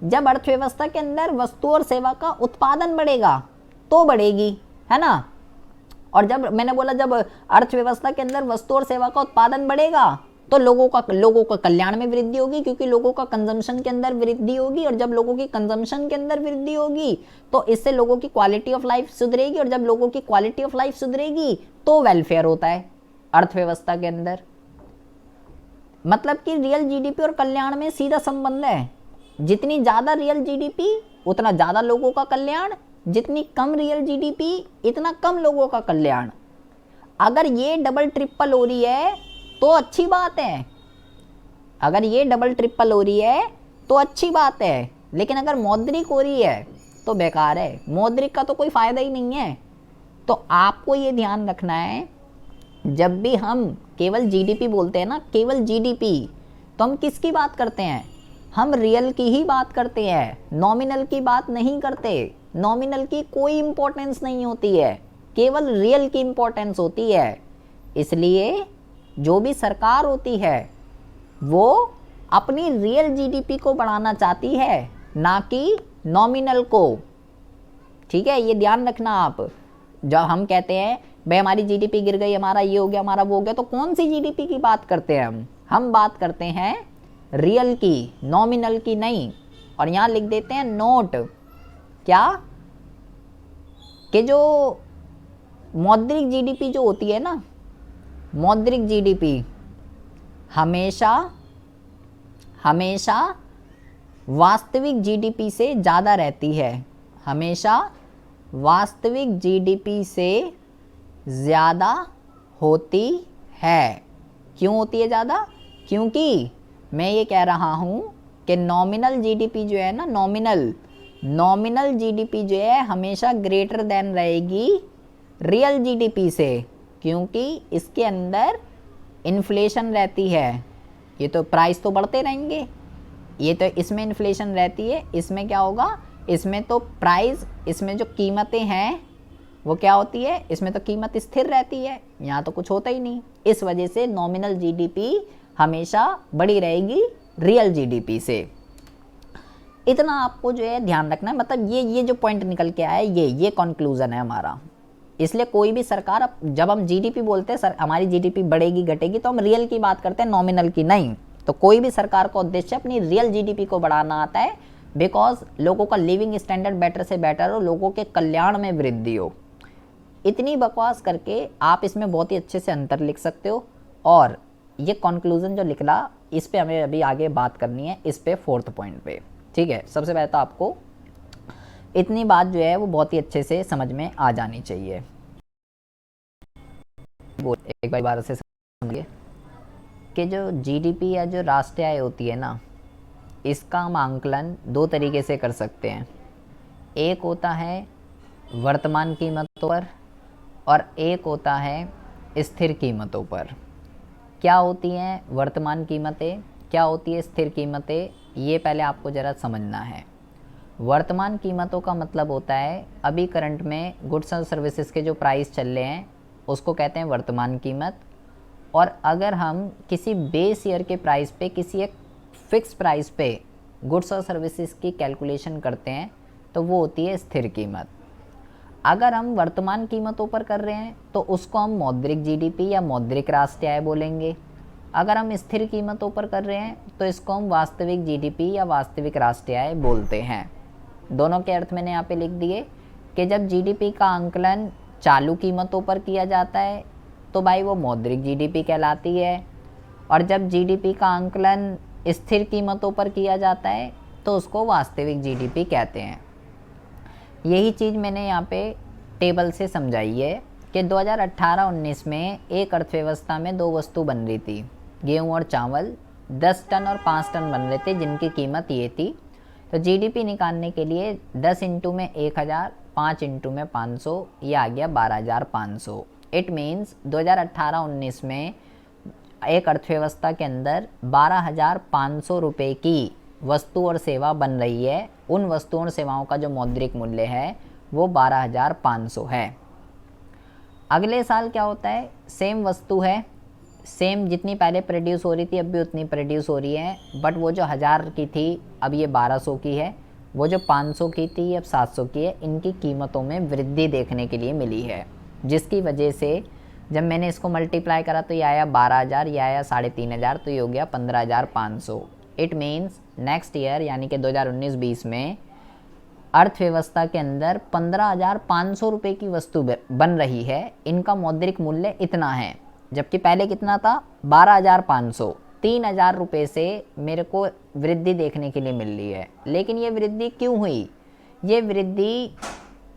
जब अर्थव्यवस्था के अंदर वस्तु और सेवा का उत्पादन बढ़ेगा तो बढ़ेगी, है ना। और जब मैंने बोला जब अर्थव्यवस्था के अंदर वस्तु और सेवा का उत्पादन बढ़ेगा तो लोगों का कल्याण में वृद्धि होगी, क्योंकि लोगों का कंजम्पशन के अंदर वृद्धि होगी। और जब लोगों की कंजम्पशन के अंदर वृद्धि होगी तो इससे लोगों की क्वालिटी ऑफ लाइफ सुधरेगी, और जब लोगों की क्वालिटी ऑफ लाइफ सुधरेगी तो वेलफेयर होता है अर्थव्यवस्था के अंदर। मतलब कि रियल जीडीपी और कल्याण में सीधा संबंध है। जितनी ज़्यादा रियल जीडीपी उतना ज़्यादा लोगों का कल्याण, जितनी कम रियल जीडीपी इतना कम लोगों का कल्याण। अगर ये डबल ट्रिपल हो रही है तो अच्छी बात है, अगर ये डबल ट्रिपल हो रही है तो अच्छी बात है, लेकिन अगर मौद्रिक हो रही है तो बेकार है, मौद्रिक का तो कोई फ़ायदा ही नहीं है। तो आपको ये ध्यान रखना है, जब भी हम केवल जीडीपी बोलते हैं ना, केवल जीडीपी, तो हम किसकी बात करते हैं, हम रियल की ही बात करते हैं, नॉमिनल की बात नहीं करते। नॉमिनल की कोई इंपॉर्टेंस नहीं होती है, केवल रियल की इम्पोर्टेंस होती है। इसलिए जो भी सरकार होती है वो अपनी रियल जीडीपी को बढ़ाना चाहती है, ना कि नॉमिनल को। ठीक है, ये ध्यान रखना आप। जब हम कहते हैं भाई हमारी जीडीपी गिर गई, हमारा ये हो गया, हमारा वो हो गया, तो कौन सी जीडीपी की बात करते हैं हम बात करते हैं रियल की, नॉमिनल की नहीं। और यहाँ लिख देते हैं नोट, क्या, कि जो मौद्रिक जीडीपी जो होती है ना, मौद्रिक जीडीपी हमेशा वास्तविक जीडीपी से ज़्यादा रहती है, हमेशा वास्तविक जीडीपी से ज़्यादा होती है। क्यों होती है ज़्यादा? क्योंकि मैं ये कह रहा हूँ कि नॉमिनल जीडीपी जो है ना, नॉमिनल जीडीपी जो है हमेशा ग्रेटर देन रहेगी रियल जीडीपी से, क्योंकि इसके अंदर इन्फ्लेशन रहती है। ये तो प्राइस तो बढ़ते रहेंगे, ये तो इसमें इन्फ्लेशन रहती है, इसमें क्या होगा, इसमें तो प्राइस, इसमें जो कीमतें हैं वो क्या होती है, इसमें तो कीमत स्थिर रहती है, यहाँ तो कुछ होता ही नहीं। इस वजह से नॉमिनल जीडीपी हमेशा बड़ी रहेगी रियल जीडीपी से। इतना आपको जो है ध्यान रखना है। मतलब ये जो पॉइंट निकल के आया है, ये कंक्लूजन है हमारा। इसलिए कोई भी सरकार, जब हम जीडीपी बोलते हैं सर हमारी जीडीपी बढ़ेगी घटेगी, तो हम रियल की बात करते हैं, नॉमिनल की नहीं। तो कोई भी सरकार का उद्देश्य अपनी रियल जीडीपी को बढ़ाना आता है, बिकॉज लोगों का लिविंग स्टैंडर्ड बेटर से बेटर हो, लोगों के कल्याण में वृद्धि हो। इतनी बकवास करके आप इसमें बहुत ही अच्छे से अंतर लिख सकते हो। और ये कंक्लूजन जो निकला, इस पे हमें अभी आगे बात करनी है, इस पे 4th पॉइंट पे। ठीक है, सबसे पहले तो आपको इतनी बात जो है वो बहुत ही अच्छे से समझ में आ जानी चाहिए। वो एक बार से समझिए कि जो जीडीपी या जो राष्ट्रीय आय होती है ना, इसका हम आंकलन 2 तरीके से कर सकते हैं। एक होता है वर्तमान कीमतों पर और एक होता है स्थिर कीमतों पर। क्या होती हैं वर्तमान कीमतें, क्या होती है स्थिर कीमतें, ये पहले आपको ज़रा समझना है। वर्तमान कीमतों का मतलब होता है अभी करंट में गुड्स और सर्विसेज के जो प्राइस चल रहे हैं उसको कहते हैं वर्तमान कीमत। और अगर हम किसी बेस ईयर के प्राइस पे, किसी एक फिक्स प्राइस पे गुड्स और सर्विसेज की कैलकुलेशन करते हैं तो वो होती है स्थिर कीमत। अगर हम वर्तमान कीमतों पर कर रहे हैं तो उसको हम मौद्रिक जीडीपी या मौद्रिक राष्ट्रीय आय बोलेंगे। अगर हम स्थिर कीमतों पर कर रहे हैं तो इसको हम वास्तविक जीडीपी या वास्तविक राष्ट्रीय आय बोलते हैं। दोनों के अर्थ मैंने यहाँ पे लिख दिए कि जब जीडीपी का आंकलन चालू कीमतों पर किया जाता है तो भाई वो मौद्रिक जीडीपी कहलाती है, और जब जीडीपी का आंकलन स्थिर कीमतों पर किया जाता है तो उसको वास्तविक जीडीपी कहते हैं। यही चीज़ मैंने यहाँ पे टेबल से समझाई है कि 2018-19 में एक अर्थव्यवस्था में 2 वस्तु बन रही थी, गेहूँ और चावल, 10 टन और 5 टन बन रहे थे जिनकी कीमत ये थी। तो जीडीपी निकालने के लिए 10 इंटू में 1000, 5 इंटू में 500, ये आ गया 12,500। इट मीन्स 2018-19 में एक अर्थव्यवस्था के अंदर 12,500 रुपये की वस्तु और सेवा बन रही है। उन वस्तुओं और सेवाओं का जो मौद्रिक मूल्य है वो 12,500 है। अगले साल क्या होता है, सेम वस्तु है, सेम जितनी पहले प्रोड्यूस हो रही थी अब भी उतनी प्रोड्यूस हो रही है, बट वो जो 1000 की थी अब ये 1200 की है, वो जो 500 की थी अब 700 की है। इनकी कीमतों में वृद्धि देखने के लिए मिली है, जिसकी वजह से जब मैंने इसको मल्टीप्लाई करा तो ये आया 12,000, ये आया 3,500, तो ये हो गया 15,500। इट मीन्स नेक्स्ट ईयर यानी कि 2019-20 में अर्थव्यवस्था के अंदर 15,500 रुपये की वस्तु बन रही है, इनका मौद्रिक मूल्य इतना है, जबकि पहले कितना था 12,500। 3,000 रुपये से मेरे को वृद्धि देखने के लिए मिल रही है। लेकिन ये वृद्धि क्यों हुई? ये वृद्धि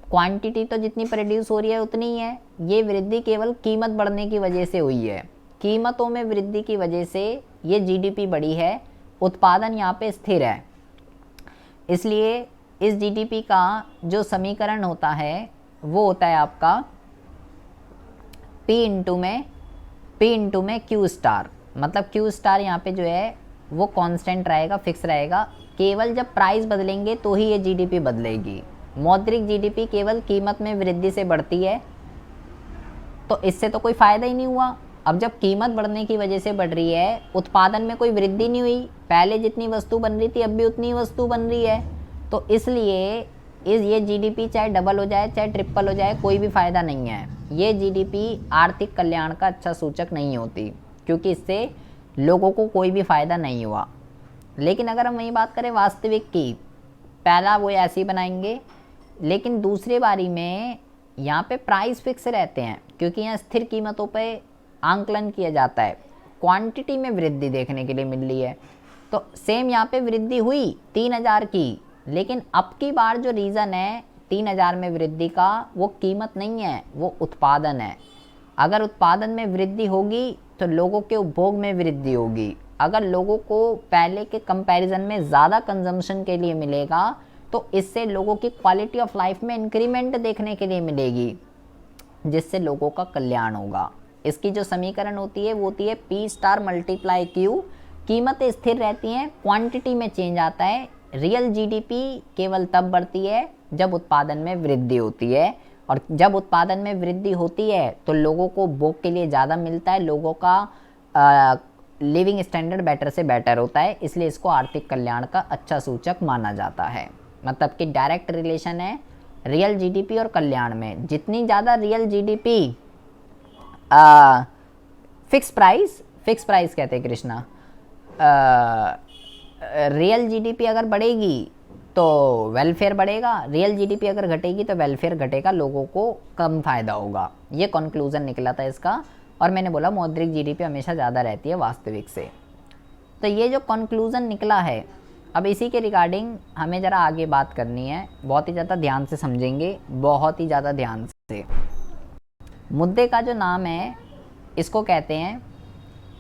क्वांटिटी तो जितनी प्रोड्यूस हो रही है उतनी ही है, ये वृद्धि केवल कीमत बढ़ने की वजह से हुई है। कीमतों में वृद्धि की वजह से ये जीडीपी बढ़ी है, उत्पादन यहाँ पे स्थिर है। इसलिए इस जीडीपी का जो समीकरण होता है वो होता है आपका P इंटू में Q स्टार। मतलब Q स्टार यहाँ पे जो है वो कांस्टेंट रहेगा, फिक्स रहेगा। केवल जब प्राइस बदलेंगे तो ही ये जीडीपी बदलेगी। मौद्रिक जीडीपी केवल कीमत में वृद्धि से बढ़ती है, तो इससे तो कोई फ़ायदा ही नहीं हुआ। अब जब कीमत बढ़ने की वजह से बढ़ रही है, उत्पादन में कोई वृद्धि नहीं हुई, पहले जितनी वस्तु बन रही थी अब भी उतनी वस्तु बन रही है, तो इसलिए ये जीडीपी चाहे डबल हो जाए चाहे ट्रिपल हो जाए कोई भी फ़ायदा नहीं है। ये जीडीपी आर्थिक कल्याण का अच्छा सूचक नहीं होती, क्योंकि इससे लोगों को कोई भी फ़ायदा नहीं हुआ। लेकिन अगर हम वही बात करें वास्तविक की, पहला वो ऐसे ही बनाएंगे, लेकिन दूसरे बारी में यहाँ पे प्राइस फिक्स रहते हैं, क्योंकि यहाँ स्थिर कीमतों पे आंकलन किया जाता है, क्वांटिटी में वृद्धि देखने के लिए मिल रही है। तो सेम यहाँ पे वृद्धि हुई 3000 की, लेकिन अब की बार जो रीज़न है 3000 में वृद्धि का, वो कीमत नहीं है, वो उत्पादन है। अगर उत्पादन में वृद्धि होगी तो लोगों के उपभोग में वृद्धि होगी। अगर लोगों को पहले के कंपैरिजन में ज़्यादा कंजम्पशन के लिए मिलेगा तो इससे लोगों की क्वालिटी ऑफ लाइफ में इंक्रीमेंट देखने के लिए मिलेगी, जिससे लोगों का कल्याण होगा। इसकी जो समीकरण होती है वो होती है P स्टार मल्टीप्लाई Q। कीमतें स्थिर रहती हैं, क्वांटिटी में चेंज आता है। रियल जीडीपी केवल तब बढ़ती है जब उत्पादन में वृद्धि होती है, और जब उत्पादन में वृद्धि होती है तो लोगों को भोग के लिए ज़्यादा मिलता है, लोगों का लिविंग स्टैंडर्ड बेटर से बेटर होता है, इसलिए इसको आर्थिक कल्याण का अच्छा सूचक माना जाता है। मतलब कि डायरेक्ट रिलेशन है रियल जीडीपी और कल्याण में। जितनी ज़्यादा रियल जीडीपी, फिक्स प्राइस कहते हैं कृष्णा, रियल जीडीपी अगर बढ़ेगी तो वेलफेयर बढ़ेगा, रियल जीडीपी अगर घटेगी तो वेलफेयर घटेगा, लोगों को कम फ़ायदा होगा। ये कंक्लूज़न निकला था इसका, और मैंने बोला मौद्रिक जीडीपी हमेशा ज़्यादा रहती है वास्तविक से। तो ये जो कंक्लूज़न निकला है, अब इसी के रिगार्डिंग हमें ज़रा आगे बात करनी है, बहुत ही ज़्यादा ध्यान से समझेंगे, बहुत ही ज़्यादा ध्यान से। मुद्दे का जो नाम है इसको कहते हैं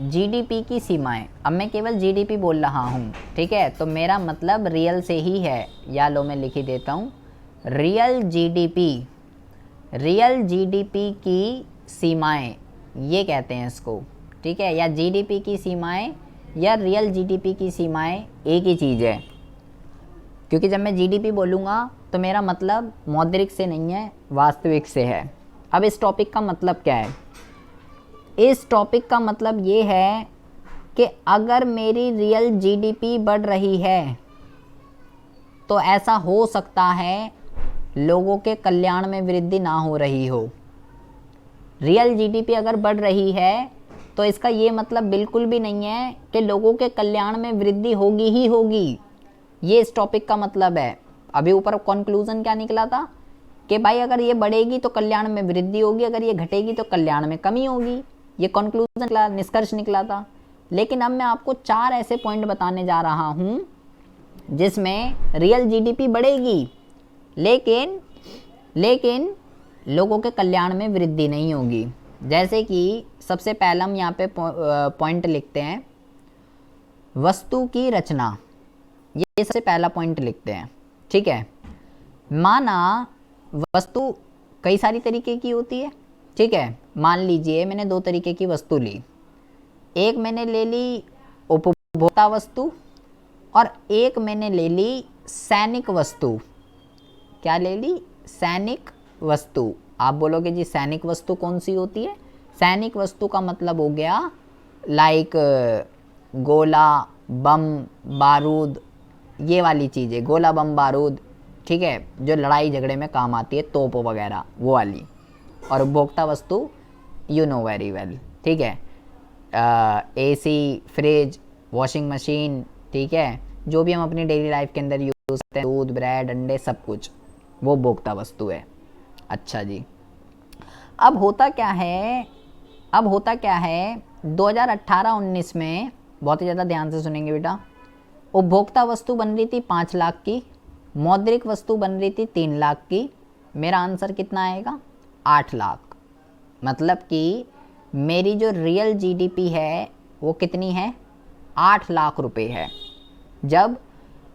जीडीपी की सीमाएं। अब मैं केवल जीडीपी बोल रहा हूँ, ठीक है, तो मेरा मतलब रियल से ही है, या लो मैं लिख ही देता हूँ, रियल जीडीपी की सीमाएं, ये कहते हैं इसको, ठीक है, या जीडीपी की सीमाएं या रियल जीडीपी की सीमाएं एक ही चीज़ है। क्योंकि जब मैं जीडीपी बोलूँगा तो मेरा मतलब मौद्रिक से नहीं है, वास्तविक से है। अब इस टॉपिक का मतलब क्या है? इस टॉपिक का मतलब ये है कि अगर मेरी रियल जीडीपी बढ़ रही है तो ऐसा हो सकता है लोगों के कल्याण में वृद्धि ना हो रही हो। रियल जीडीपी अगर बढ़ रही है तो इसका ये मतलब बिल्कुल भी नहीं है कि लोगों के कल्याण में वृद्धि होगी ही होगी। ये इस टॉपिक का मतलब है। अभी ऊपर कंक्लूजन क्या निकला था कि भाई अगर ये बढ़ेगी तो कल्याण में वृद्धि होगी, अगर ये घटेगी तो कल्याण में कमी होगी। ये कंक्लूजन निकला, निष्कर्ष निकला था। लेकिन अब मैं आपको 4 ऐसे पॉइंट बताने जा रहा हूँ जिसमें रियल जीडीपी बढ़ेगी लेकिन लोगों के कल्याण में वृद्धि नहीं होगी। जैसे कि सबसे पहला हम यहाँ पे पॉइंट लिखते हैं, वस्तु की रचना। ये सबसे पहला पॉइंट लिखते हैं, ठीक है। माना वस्तु कई सारी तरीके की होती है, ठीक है। मान लीजिए मैंने 2 तरीके की वस्तु ली, एक मैंने ले ली उपभोक्ता वस्तु और एक मैंने ले ली सैनिक वस्तु। क्या ले ली? सैनिक वस्तु। आप बोलोगे जी सैनिक वस्तु कौन सी होती है? सैनिक वस्तु का मतलब हो गया लाइक गोला, बम, बारूद, ये वाली चीज़ें, गोला, बम, बारूद, ठीक है, जो लड़ाई झगड़े में काम आती है, तोप वगैरह, वो वाली। और उपभोक्ता वस्तु यू नो वेरी वेल, ठीक है, एसी, फ्रिज, वॉशिंग मशीन, ठीक है, जो भी हम अपनी डेली लाइफ के अंदर यूज़ करते हैं, दूध, ब्रेड, अंडे, सब कुछ, वो उपभोक्ता वस्तु है। अच्छा जी, अब होता क्या है 2018-19 में, बहुत ही ज़्यादा ध्यान से सुनेंगे बेटा, उपभोक्ता वस्तु बन रही थी 5 लाख की, मौद्रिक वस्तु बन रही थी 3 लाख की। मेरा आंसर कितना आएगा? 8 लाख। मतलब कि मेरी जो रियल जीडीपी है वो कितनी है? 8 लाख रुपए है, जब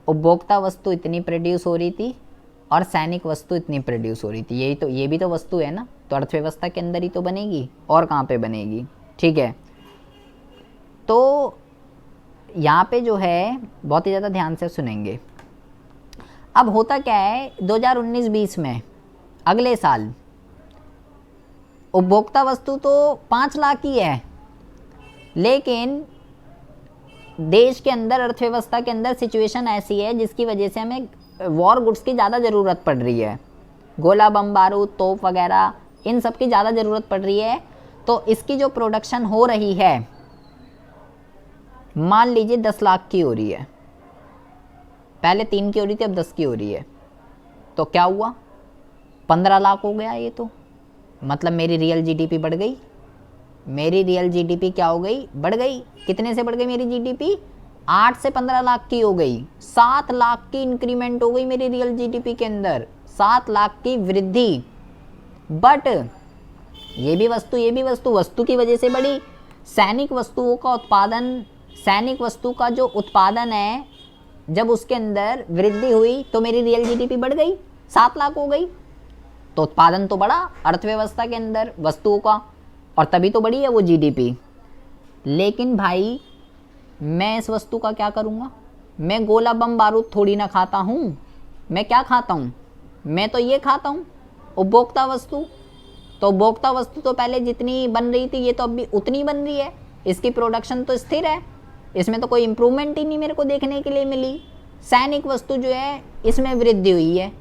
उपभोक्ता वस्तु इतनी प्रोड्यूस हो रही थी और सैनिक वस्तु इतनी प्रोड्यूस हो रही थी। ये भी तो वस्तु है ना, तो अर्थव्यवस्था के अंदर ही तो बनेगी, और कहाँ पे बनेगी, ठीक है। तो यहाँ पे जो है बहुत ही ज़्यादा ध्यान से सुनेंगे। अब होता क्या है 2019-20 में, अगले साल उपभोक्ता वस्तु तो 5 लाख की है, लेकिन देश के अंदर, अर्थव्यवस्था के अंदर सिचुएशन ऐसी है जिसकी वजह से हमें वॉर गुड्स की ज़्यादा ज़रूरत पड़ रही है, गोला बम बारूद तोप वगैरह इन सब की ज़्यादा ज़रूरत पड़ रही है। तो इसकी जो प्रोडक्शन हो रही है, मान लीजिए 10 लाख की हो रही है, पहले 3 की हो रही थी, अब 10 की हो रही है, तो क्या हुआ, 15 लाख हो गया। ये तो मतलब मेरी रियल जीडीपी बढ़ गई। मेरी रियल जीडीपी क्या हो गई, बढ़ गई। कितने से बढ़ गई मेरी जीडीपी, 8 से 15 लाख की हो गई। 7 लाख की इंक्रीमेंट हो गई मेरी रियल जीडीपी के अंदर, 7 लाख की वृद्धि। बट ये भी वस्तु वस्तु की वजह से बढ़ी। सैनिक वस्तुओं का उत्पादन, सैनिक वस्तु का जो उत्पादन है, जब उसके अंदर वृद्धि हुई तो मेरी रियल जीडीपी बढ़ गई, 7 लाख हो गई। तो उत्पादन तो बढ़ा अर्थव्यवस्था के अंदर वस्तुओं का, और तभी तो बढ़ी है वो जीडीपी। लेकिन भाई मैं इस वस्तु का क्या करूँगा, मैं गोला बम बारूद थोड़ी ना खाता हूँ। मैं क्या खाता हूँ, मैं तो ये खाता हूँ उपभोक्ता वस्तु। तो उपभोक्ता वस्तु तो पहले जितनी बन रही थी, ये तो अब भी उतनी बन रही है। इसकी प्रोडक्शन तो स्थिर है, इसमें तो कोई इम्प्रूवमेंट ही नहीं मेरे को देखने के लिए मिली। सैनिक वस्तु जो है इसमें वृद्धि हुई है,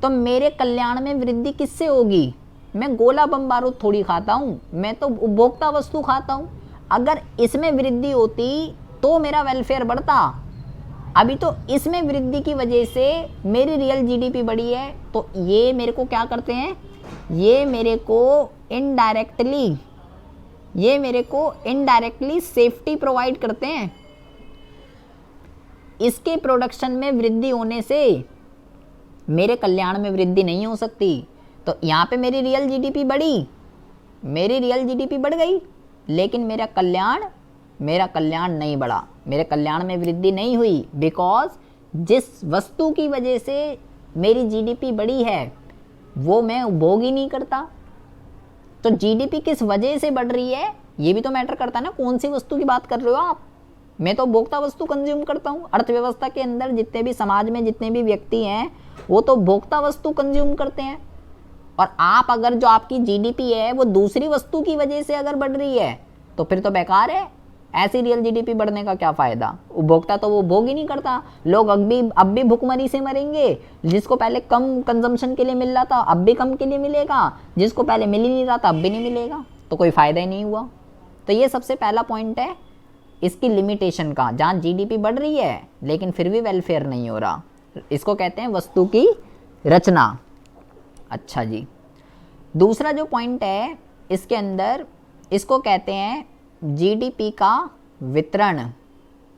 तो मेरे कल्याण में वृद्धि किससे होगी, मैं गोला बम बारूद थोड़ी खाता हूँ, मैं तो उपभोक्ता वस्तु खाता हूँ। अगर इसमें वृद्धि होती तो मेरा वेलफेयर बढ़ता। अभी तो इसमें वृद्धि की वजह से मेरी रियल जीडीपी बढ़ी है। तो ये मेरे को क्या करते हैं, ये मेरे को इनडायरेक्टली सेफ्टी प्रोवाइड करते हैं। इसके प्रोडक्शन में वृद्धि होने से मेरे कल्याण में वृद्धि नहीं हो सकती। तो यहाँ पे मेरी रियल जीडीपी बढ़ी, मेरी रियल जीडीपी बढ़ गई, लेकिन मेरा कल्याण नहीं बढ़ा, मेरे कल्याण में वृद्धि नहीं हुई। बिकॉज जिस वस्तु की वजह से मेरी जीडीपी बढ़ी है वो मैं उपभोग ही नहीं करता। तो जीडीपी किस वजह से बढ़ रही है ये भी तो मैटर करता है ना, कौन सी वस्तु की बात कर रहे हो आप। मैं तो उपभोक्ता वस्तु कंज्यूम करता हूँ। अर्थव्यवस्था के अंदर जितने भी समाज में जितने भी व्यक्ति हैं वो तो उपभोक्ता वस्तु कंज्यूम करते हैं। और आप अगर जो आपकी जीडीपी है वो दूसरी वस्तु की वजह से अगर बढ़ रही है तो फिर तो बेकार है। ऐसी रियल जीडीपी बढ़ने का क्या फायदा, उपभोक्ता तो वो भोग ही नहीं करता। लोग अब भी भुखमरी से मरेंगे। जिसको पहले कम कंजम्पशन के लिए मिल रहा था अब भी कम के लिए मिलेगा, जिसको पहले मिल ही नहीं रहा था अब भी नहीं मिलेगा, तो कोई फायदा ही नहीं हुआ। तो ये सबसे पहला पॉइंट है इसकी लिमिटेशन का, जहाँ जीडीपी बढ़ रही है लेकिन फिर भी वेलफेयर नहीं हो रहा। इसको कहते हैं वस्तु की रचना। अच्छा जी, दूसरा जो पॉइंट है इसके अंदर, इसको कहते हैं जीडीपी का वितरण।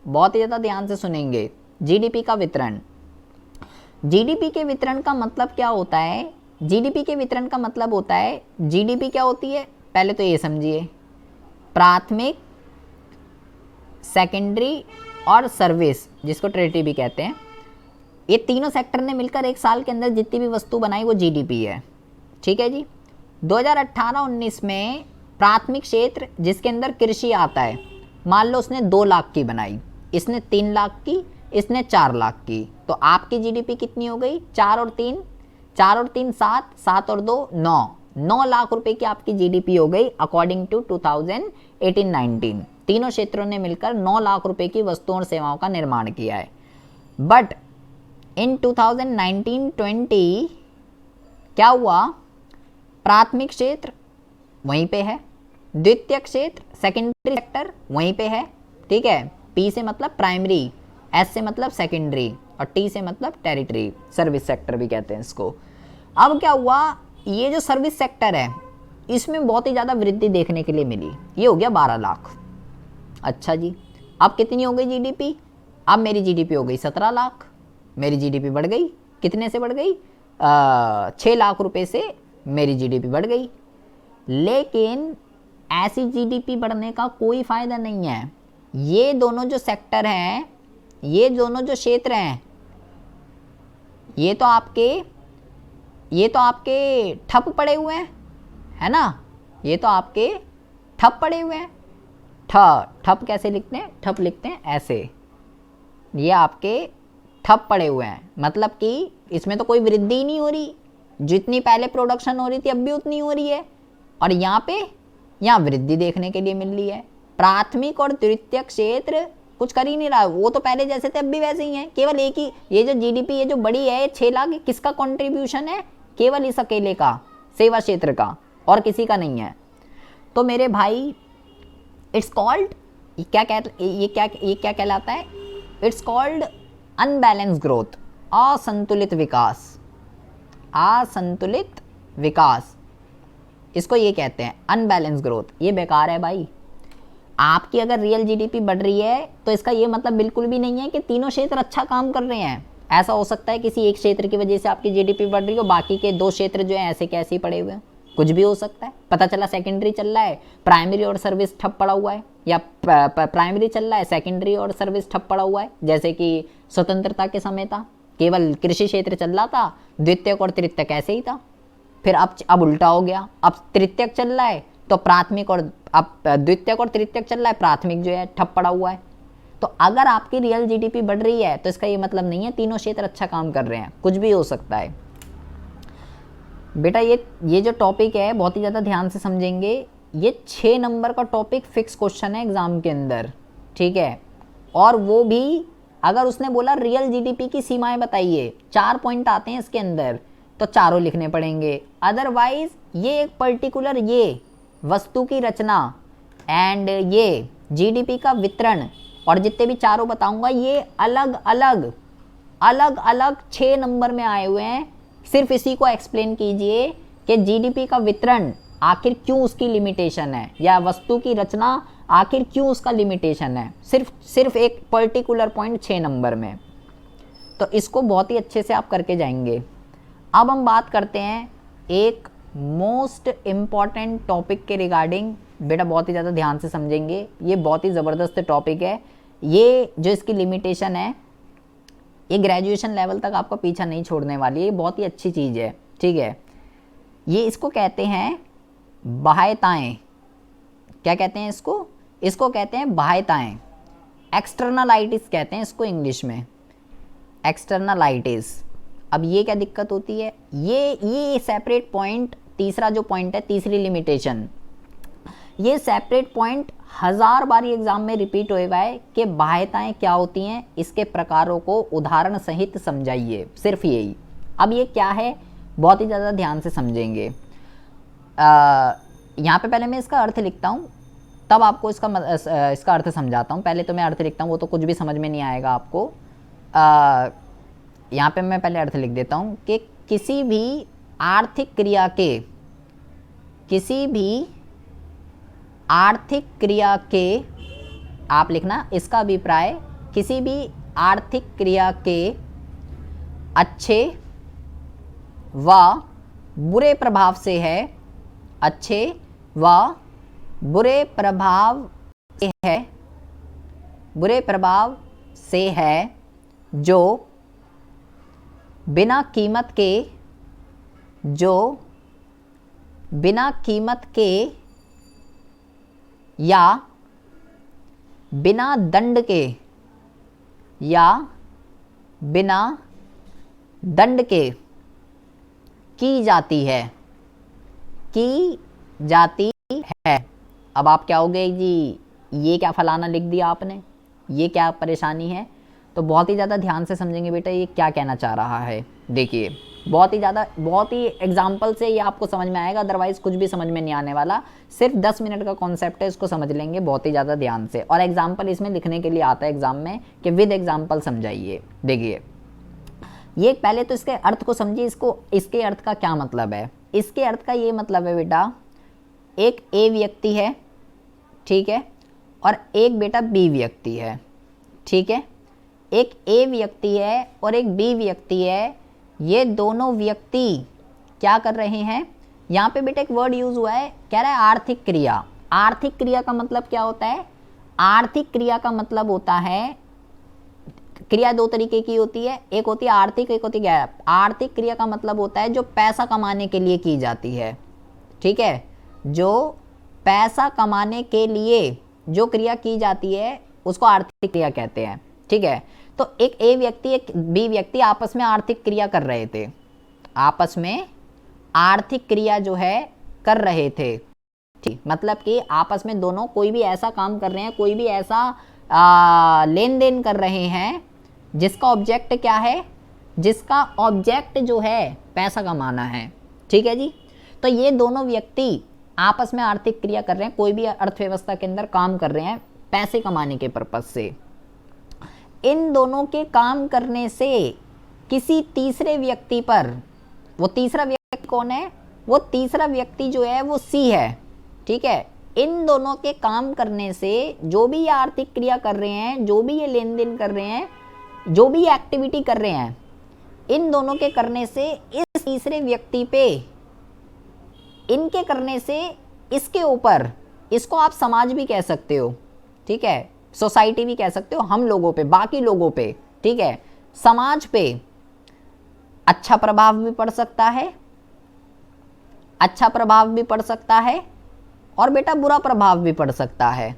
बहुत ही ज़्यादा ध्यान से सुनेंगे, जीडीपी का वितरण। जीडीपी के वितरण का मतलब क्या होता है, जीडीपी के वितरण का मतलब होता है, जीडीपी क्या होती है पहले तो ये समझिए, प्राथमिक, सेकेंडरी और सर्विस, जिसको टर्टियरी भी कहते हैं। ये तीनों सेक्टर ने मिलकर एक साल के अंदर जितनी भी वस्तु बनाई वो जीडीपी है। ठीक है जी। 2018-19 में प्राथमिक क्षेत्र जिसके अंदर कृषि आता है, मान लो उसने 2 लाख की बनाई, इसने 3 लाख की, इसने 4 लाख की, तो आपकी जीडीपी कितनी हो गई, 4 और 3 7, 7 और 2 9 लाख रुपए की आपकी जीडीपी हो गई अकॉर्डिंग टू 2018-19। तीनों क्षेत्रों ने मिलकर 9 लाख रुपए की वस्तुओं और सेवाओं का निर्माण किया है। बट इन 2019-20 क्या हुआ, प्राथमिक क्षेत्र वहीं पे है, द्वितीय क्षेत्र सेकेंडरी सेक्टर वहीं पे है। ठीक है, पी से मतलब प्राइमरी, एस से मतलब सेकेंडरी और टी से मतलब टेरिटरी, सर्विस सेक्टर भी कहते हैं इसको। अब क्या हुआ, ये जो सर्विस सेक्टर है इसमें बहुत ही ज़्यादा वृद्धि देखने के लिए मिली, ये हो गया 12 लाख। अच्छा जी, अब कितनी हो गई जीडीपी, अब मेरी जीडीपी हो गई 17 लाख। मेरी जीडीपी बढ़ गई, कितने से बढ़ गई, 6 लाख रुपए से मेरी जीडीपी बढ़ गई। लेकिन ऐसी जीडीपी बढ़ने का कोई फ़ायदा नहीं है। ये दोनों जो सेक्टर हैं, ये दोनों जो क्षेत्र हैं, ये तो आपके ठप पड़े हुए हैं, है ना, ये तो आपके ठप पड़े हुए हैं। ठप कैसे लिखते हैं, ठप लिखते हैं ऐसे, ये आपके ठप पड़े हुए हैं, मतलब कि इसमें तो कोई वृद्धि ही नहीं हो रही। जितनी पहले प्रोडक्शन हो रही थी अब भी उतनी हो रही है। और यहाँ वृद्धि देखने के लिए मिल रही है। प्राथमिक और तृतीयक क्षेत्र कुछ कर ही नहीं रहा, वो तो पहले जैसे थे अब भी वैसे ही है। केवल एक ही ये जो जीडीपी ये जो बड़ी है 6 लाख, किसका कंट्रीब्यूशन है? केवल इस अकेले का, सेवा क्षेत्र का, और किसी का नहीं है। तो मेरे भाई इट्स कॉल्ड, ये क्या कहलाता है? इट्स कॉल्ड अनबैलेंस ग्रोथ, असंतुलित विकास। असंतुलित विकास इसको ये कहते हैं, अनबैलेंस ग्रोथ। ये बेकार है भाई। आपकी अगर रियल जीडीपी बढ़ रही है तो इसका ये मतलब बिल्कुल भी नहीं है कि तीनों क्षेत्र अच्छा काम कर रहे हैं। ऐसा हो सकता है किसी एक क्षेत्र की वजह से आपकी जीडीपी बढ़ रही हो, बाकी के 2 क्षेत्र जो है ऐसे के ऐसे ही पड़े हुए हैं। कुछ भी हो सकता है। पता चला सेकेंडरी चल रहा है, प्राइमरी और सर्विस ठप पड़ा हुआ है, या प्राइमरी चल रहा है, सेकेंडरी और सर्विस ठप पड़ा हुआ है। जैसे कि स्वतंत्रता के समय था, केवल कृषि क्षेत्र चल रहा था, द्वितीयक और तृतीयक ऐसे ही था। फिर अब उल्टा हो गया, अब तृतीयक चल रहा है तो प्राथमिक, और अब द्वितीयक और तृतीयक चल रहा है, प्राथमिक जो है ठप पड़ा हुआ है। तो अगर आपकी रियल जीडीपी बढ़ रही है तो इसका ये मतलब नहीं है तीनों क्षेत्र अच्छा काम कर रहे हैं, कुछ भी हो सकता है। बेटा ये जो टॉपिक है बहुत ही ज़्यादा ध्यान से समझेंगे। ये 6 नंबर का टॉपिक फिक्स क्वेश्चन है एग्जाम के अंदर, ठीक है। और वो भी अगर उसने बोला रियल जीडीपी की सीमाएं बताइए, 4 पॉइंट आते हैं इसके अंदर, तो चारों लिखने पड़ेंगे। अदरवाइज ये एक पर्टिकुलर, ये वस्तु की रचना एंड ये जीडीपी का वितरण और जितने भी चारों बताऊंगा ये अलग अलग 6 नंबर में आए हुए हैं। सिर्फ इसी को एक्सप्लेन कीजिए कि जीडीपी का वितरण आखिर क्यों उसकी लिमिटेशन है, या वस्तु की रचना आखिर क्यों उसका लिमिटेशन है। सिर्फ एक पर्टिकुलर पॉइंट 6 नंबर में। तो इसको बहुत ही अच्छे से आप करके जाएंगे। अब हम बात करते हैं एक मोस्ट इम्पॉर्टेंट टॉपिक के रिगार्डिंग। बेटा बहुत ही ज़्यादा ध्यान से समझेंगे, ये बहुत ही ज़बरदस्त टॉपिक है। ये जो इसकी लिमिटेशन है ये ग्रेजुएशन लेवल तक आपका पीछा नहीं छोड़ने वाली है, ये बहुत ही अच्छी चीज़ है, ठीक है। ये इसको कहते हैं बाह्यताएं। क्या कहते हैं इसको? इसको कहते हैं बाह्यताएं, एक्सटर्नलाइटिस कहते हैं इसको इंग्लिश में, एक्सटर्नलाइटिस। अब ये क्या दिक्कत होती है? ये सेपरेट पॉइंट, तीसरा जो पॉइंट है, तीसरी लिमिटेशन, ये सेपरेट पॉइंट 1000 बार एग्जाम में रिपीट होएगा है कि बाह्यताएं क्या होती हैं, इसके प्रकारों को उदाहरण सहित समझाइए, सिर्फ यही। अब ये क्या है बहुत ही ज़्यादा ध्यान से समझेंगे। यहाँ पे पहले मैं इसका अर्थ लिखता हूँ, तब आपको इसका अर्थ समझाता हूँ। पहले तो मैं अर्थ लिखता हूँ, वो तो कुछ भी समझ में नहीं आएगा आपको। यहाँ पे मैं पहले अर्थ लिख देता हूँ कि किसी भी आर्थिक क्रिया के आप लिखना इसका अभिप्राय किसी भी आर्थिक क्रिया के अच्छे व बुरे प्रभाव से है, अच्छे व बुरे प्रभाव से है, जो बिना कीमत के या बिना दंड के की जाती है। अब आप क्या हो गए जी, ये क्या फलाना लिख दिया आपने, ये क्या परेशानी है? तो बहुत ही ज़्यादा ध्यान से समझेंगे बेटा ये क्या कहना चाह रहा है। देखिए बहुत ही एग्जाम्पल से ये आपको समझ में आएगा, अदरवाइज कुछ भी समझ में नहीं आने वाला। सिर्फ 10 मिनट का कॉन्सेप्ट है, इसको समझ लेंगे बहुत ही ज़्यादा ध्यान से। और एग्जाम्पल इसमें लिखने के लिए आता है एग्जाम में कि विद एग्जाम्पल समझाइए। देखिए ये पहले तो इसके अर्थ को समझिए, इसके अर्थ का क्या मतलब है। इसके अर्थ का ये मतलब है बेटा, एक ए व्यक्ति है, ठीक है, और एक बेटा बी व्यक्ति है, ठीक है। एक ए व्यक्ति है और एक बी व्यक्ति है। ये दोनों व्यक्ति क्या कर रहे हैं? यहाँ पे बेटा एक वर्ड यूज हुआ है, कह रहा है आर्थिक क्रिया। आर्थिक क्रिया का मतलब क्या होता है? आर्थिक क्रिया का मतलब होता है, क्रिया 2 तरीके की होती है, एक होती है आर्थिक, एक होती है गैर। आर्थिक क्रिया का मतलब होता है जो पैसा कमाने के लिए की जाती है, ठीक है। जो पैसा कमाने के लिए जो क्रिया की जाती है उसको आर्थिक क्रिया कहते हैं, ठीक है। तो एक ए व्यक्ति एक बी व्यक्ति आपस में आर्थिक क्रिया कर रहे थे, आपस में आर्थिक क्रिया जो है कर रहे थे, ठीक, मतलब कि आपस में दोनों कोई भी ऐसा काम कर रहे हैं, कोई भी ऐसा लेन देन कर रहे हैं जिसका ऑब्जेक्ट क्या है, जिसका ऑब्जेक्ट जो है पैसा कमाना है। ठीक है जी। तो ये दोनों व्यक्ति आपस में आर्थिक क्रिया कर रहे हैं, कोई भी अर्थव्यवस्था के अंदर काम कर रहे हैं पैसे कमाने के पर्पज से। इन दोनों के काम करने से किसी तीसरे व्यक्ति पर, वो तीसरा व्यक्ति कौन है, वो तीसरा व्यक्ति जो है वो सी है। ठीक है। इन दोनों के काम करने से जो भी ये आर्थिक क्रिया कर रहे हैं, जो भी ये लेन देन कर रहे हैं, जो भी एक्टिविटी कर रहे हैं, इन दोनों के करने से इस तीसरे व्यक्ति पे, इनके करने से इसके ऊपर, इसको आप समाज भी कह सकते हो। ठीक है, सोसाइटी भी कह सकते हो, हम लोगों पे, बाकी लोगों पे, ठीक है, समाज पे अच्छा प्रभाव भी पड़ सकता है, अच्छा प्रभाव भी पड़ सकता है, और बेटा बुरा प्रभाव भी पड़ सकता है,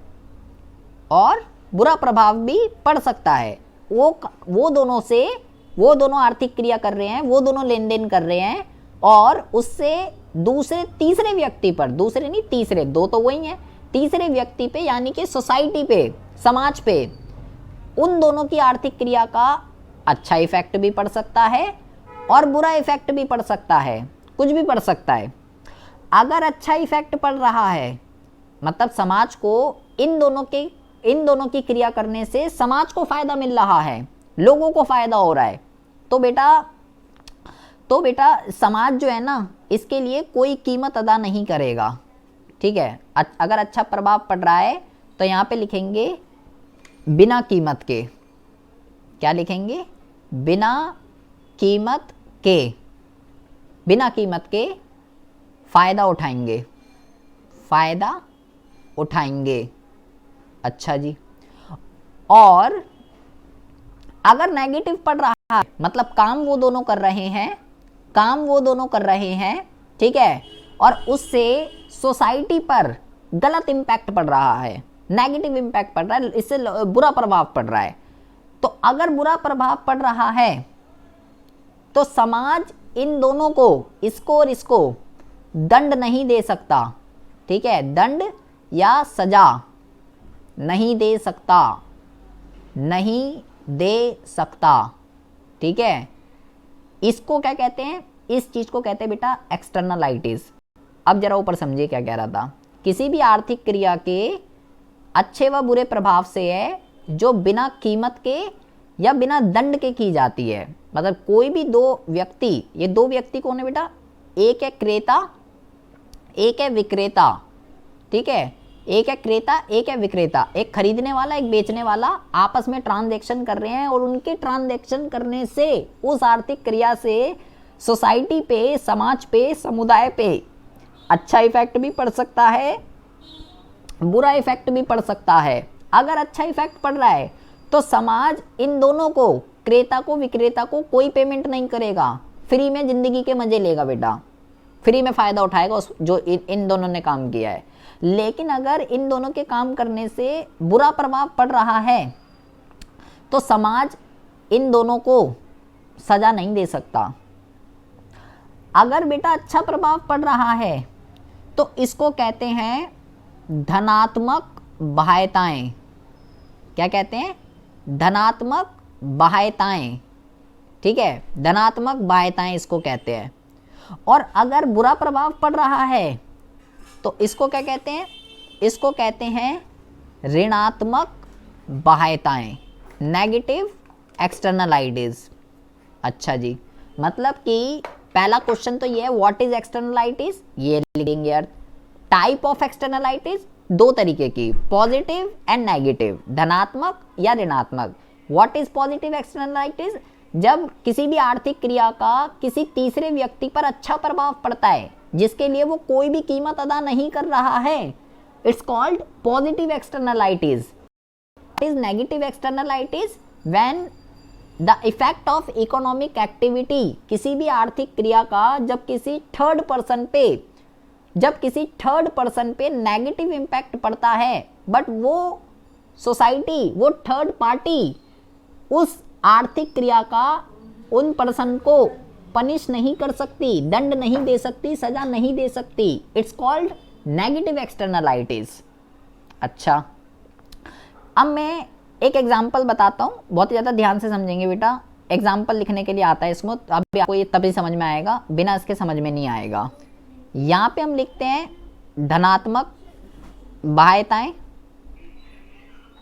और बुरा प्रभाव भी पड़ सकता है। वो दोनों से, वो दोनों आर्थिक क्रिया कर रहे हैं, वो दोनों लेन देन कर रहे हैं, और उससे दूसरे तीसरे व्यक्ति पर, दूसरे नहीं तीसरे, दो तो वही हैं, तीसरे व्यक्ति पे यानी कि सोसाइटी पे, समाज पे, उन दोनों की आर्थिक क्रिया का अच्छा इफेक्ट भी पड़ सकता है और बुरा इफेक्ट भी पड़ सकता है, कुछ भी पड़ सकता है। अगर अच्छा इफेक्ट पड़ रहा है, मतलब समाज को इन दोनों की क्रिया करने से समाज को फायदा मिल रहा है, लोगों को फायदा हो रहा है, तो बेटा समाज जो है ना, इसके लिए कोई कीमत अदा नहीं करेगा। ठीक है। अगर अच्छा प्रभाव पड़ रहा है तो यहाँ पे लिखेंगे बिना कीमत के। क्या लिखेंगे? बिना कीमत के, बिना कीमत के फायदा उठाएंगे, फायदा उठाएंगे। अच्छा जी। और अगर नेगेटिव पड़ रहा है, मतलब काम वो दोनों कर रहे हैं, काम वो दोनों कर रहे हैं, ठीक है, और उससे सोसाइटी पर गलत इम्पैक्ट पड़ रहा है, नेगेटिव इम्पैक्ट पड़ रहा है, इससे बुरा प्रभाव पड़ रहा है, तो अगर बुरा प्रभाव पड़ रहा है तो समाज इन दोनों को, इसको और इसको दंड नहीं दे सकता। ठीक है, दंड या सजा नहीं दे सकता, नहीं दे सकता। ठीक है, इसको क्या कहते हैं? इस चीज को कहते हैं बेटा एक्सटर्नलाइटीज। अब जरा ऊपर समझिए क्या कह रहा था। किसी भी आर्थिक क्रिया के अच्छे व बुरे प्रभाव से है जो बिना कीमत के या बिना दंड के की जाती है। मतलब कोई भी दो व्यक्ति, ये दो व्यक्ति कौन है बेटा? एक है क्रेता, एक है विक्रेता। ठीक है, एक है क्रेता, एक है विक्रेता। एक खरीदने वाला, एक बेचने वाला आपस में ट्रांजैक्शन कर रहे हैं, और उनके ट्रांजैक्शन करने से उस आर्थिक क्रिया से सोसाइटी पे, समाज पे, समुदाय पे अच्छा इफेक्ट भी पड़ सकता है, बुरा इफेक्ट भी पड़ सकता है। अगर अच्छा इफेक्ट पड़ रहा है तो समाज इन दोनों को, क्रेता को, विक्रेता को कोई पेमेंट नहीं करेगा, फ्री में जिंदगी के मजे लेगा बेटा, फ्री में फायदा उठाएगा उस जो इन दोनों ने काम किया है। लेकिन अगर इन दोनों के काम करने से बुरा प्रभाव पड़ रहा है तो समाज इन दोनों को सजा नहीं दे सकता। अगर बेटा अच्छा प्रभाव पड़ रहा है तो इसको कहते हैं धनात्मक बाह्यताएं। क्या कहते हैं? धनात्मक बाह्यताएं। ठीक है, धनात्मक बाह्यताएं इसको कहते हैं। और अगर बुरा प्रभाव पड़ रहा है तो इसको क्या कहते हैं? इसको कहते हैं ऋणात्मक बाह्यताएं, नेगेटिव एक्सटर्नलाइटीज। अच्छा जी, मतलब कि पहला क्वेश्चन तो ये है, व्हाट इज एक्सटर्नलाइटीज, ये लिखेंगे यार। टाइप ऑफ एक्सटर्नलाइटीज दो तरीके की, पॉजिटिव एंड नेगेटिव, धनात्मक या ऋणात्मक। What is positive externalities? जब किसी भी आर्थिक क्रिया का किसी तीसरे व्यक्ति पर अच्छा प्रभाव पड़ता है जिसके लिए वो कोई भी कीमत अदा नहीं कर रहा है, it's called positive externalities. What is negative externalities? When the effect of economic activity, किसी भी आर्थिक क्रिया का जब किसी थर्ड पर्सन पे नेगेटिव इम्पैक्ट पड़ता है, बट वो सोसाइटी, वो थर्ड पार्टी उस आर्थिक क्रिया का उन पर्सन को पनिश नहीं कर सकती, दंड नहीं दे सकती, सजा नहीं दे सकती। It's called negative externalities. अच्छा, अब मैं एक एग्जाम्पल बताता हूँ, बहुत ही ज़्यादा ध्यान से समझेंगे बेटा, एग्जाम्पल लिखने के लिए आता है इसमें, अभी आपको ये तभी समझ में आएगा, बिना इसके समझ में नहीं आएगा। यहाँ पे हम लिखते हैं धनात्मक बाह्यताएं,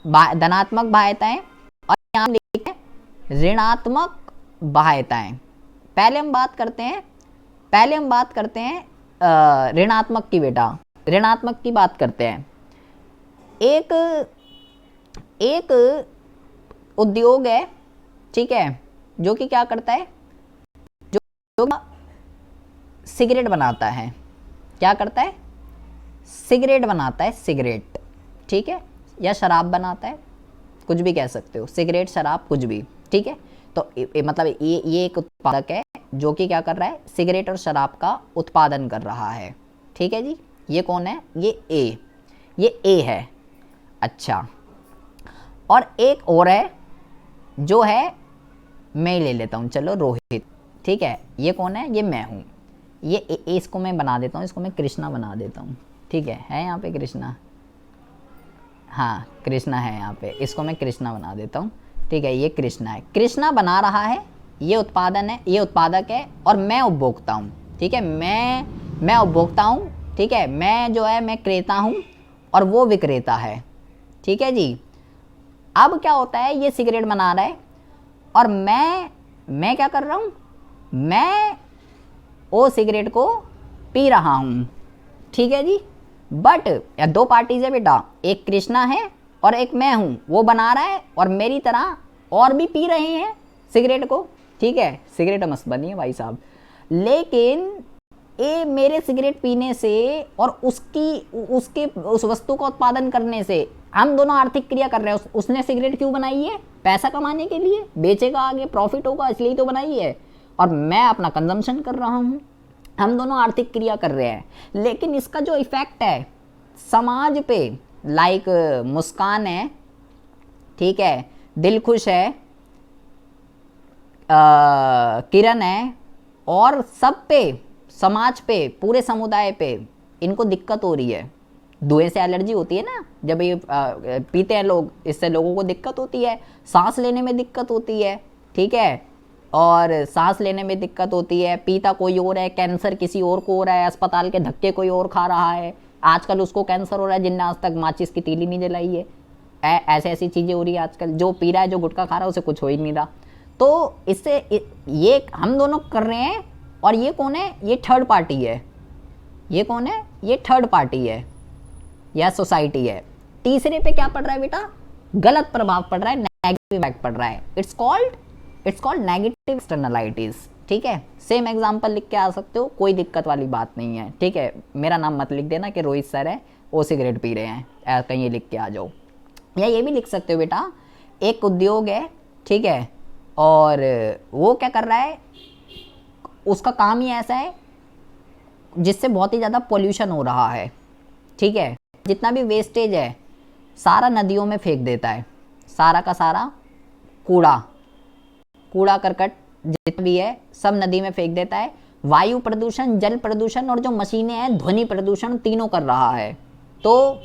धनात्मक बाह्यताएं, और यहाँ लिखते हैं ऋणात्मक बाह्यताएं। पहले हम बात करते हैं ऋणात्मक की बेटा, ऋणात्मक की बात करते हैं। एक उद्योग है, ठीक है, जो कि क्या करता है, जो सिगरेट बनाता है। क्या करता है? सिगरेट बनाता है, सिगरेट, ठीक है, या शराब बनाता है, कुछ भी कह सकते हो, सिगरेट, शराब, कुछ भी, ठीक है। तो मतलब ये एक उत्पादक है जो कि क्या कर रहा है, सिगरेट और शराब का उत्पादन कर रहा है, ठीक है जी। ये कौन है? ये ए है। अच्छा, और एक और है जो है, मैं ले लेता हूँ, चलो, रोहित, ठीक है। ये कौन है? ये मैं हूँ। ये इसको मैं बना देता हूँ, इसको मैं कृष्णा बना देता हूँ, ठीक है यहाँ पे कृष्णा, हाँ कृष्णा है यहाँ पे, इसको मैं कृष्णा बना देता हूँ, ठीक है। ये कृष्णा है, कृष्णा बना रहा है, ये उत्पादन है, ये उत्पादक है, और मैं उपभोक्ता हूँ, ठीक है। मैं उपभोक्ता हूँ, ठीक है। मैं जो है, मैं क्रेता हूँ और वो विक्रेता है, ठीक है जी। अब क्या होता है, ये सिगरेट बना रहा है और मैं क्या कर रहा हूँ, मैं वो सिगरेट को पी रहा हूँ, ठीक है जी। बट दो पार्टीज है बेटा, एक कृष्णा है और एक मैं हूँ, वो बना रहा है और मेरी तरह और भी पी रहे हैं सिगरेट को, ठीक है। सिगरेट मस्त बनी है भाई साहब, लेकिन ये मेरे सिगरेट पीने से और उसके उस वस्तु का उत्पादन करने से हम दोनों आर्थिक क्रिया कर रहे हैं। उसने सिगरेट क्यों बनाई है? पैसा कमाने के लिए, बेचेगा आगे, प्रॉफिट होगा, इसलिए तो बनाई है, और मैं अपना कंजम्पशन कर रहा हूँ, हम दोनों आर्थिक क्रिया कर रहे हैं। लेकिन इसका जो इफेक्ट है समाज पे, लाइक मुस्कान है, ठीक है, दिल खुश है, किरण है, और सब पे, समाज पे, पूरे समुदाय पे इनको दिक्कत हो रही है। धुएं से एलर्जी होती है ना, जब ये पीते हैं लोग, इससे लोगों को दिक्कत होती है, सांस लेने में दिक्कत होती है, ठीक है, और सांस लेने में दिक्कत होती है। पीता कोई और है, कैंसर किसी और को हो रहा है, अस्पताल के धक्के कोई और खा रहा है, आजकल उसको कैंसर हो रहा है जिनने आज तक माचिस की तीली नहीं जलाई है। ऐसे ऐसी चीज़ें हो रही है आजकल। जो पी रहा है, जो गुटखा खा रहा है, उसे कुछ हो ही नहीं रहा। तो इससे ये हम दोनों कर रहे हैं, और ये कौन है? ये थर्ड पार्टी है। ये कौन है? ये थर्ड पार्टी है या सोसाइटी है। तीसरे पे क्या पड़ रहा है बेटा? गलत प्रभाव पड़ रहा है, नेगेटिव इम्पैक्ट पड़ रहा है। इट्स कॉल्ड नेगेटिव एक्सटर्नलाइटीज, ठीक है। सेम एग्जांपल लिख के आ सकते हो, कोई दिक्कत वाली बात नहीं है, ठीक है। मेरा नाम मत लिख देना कि रोहित सर है, वो सिगरेट पी रहे हैं, कहीं लिख के आ जाओ। या ये भी लिख सकते हो बेटा, एक उद्योग है, ठीक है, और वो क्या कर रहा है, उसका काम ही ऐसा है जिससे बहुत ही ज़्यादा पोल्यूशन हो रहा है, ठीक है। जितना भी वेस्टेज है सारा नदियों में फेंक देता है, सारा का सारा कूड़ा करकट जितना भी है सब नदी में फेंक देता है। वायु प्रदूषण, जल प्रदूषण, और जो मशीनें हैं ध्वनि प्रदूषण, तीनों कर रहा है। तो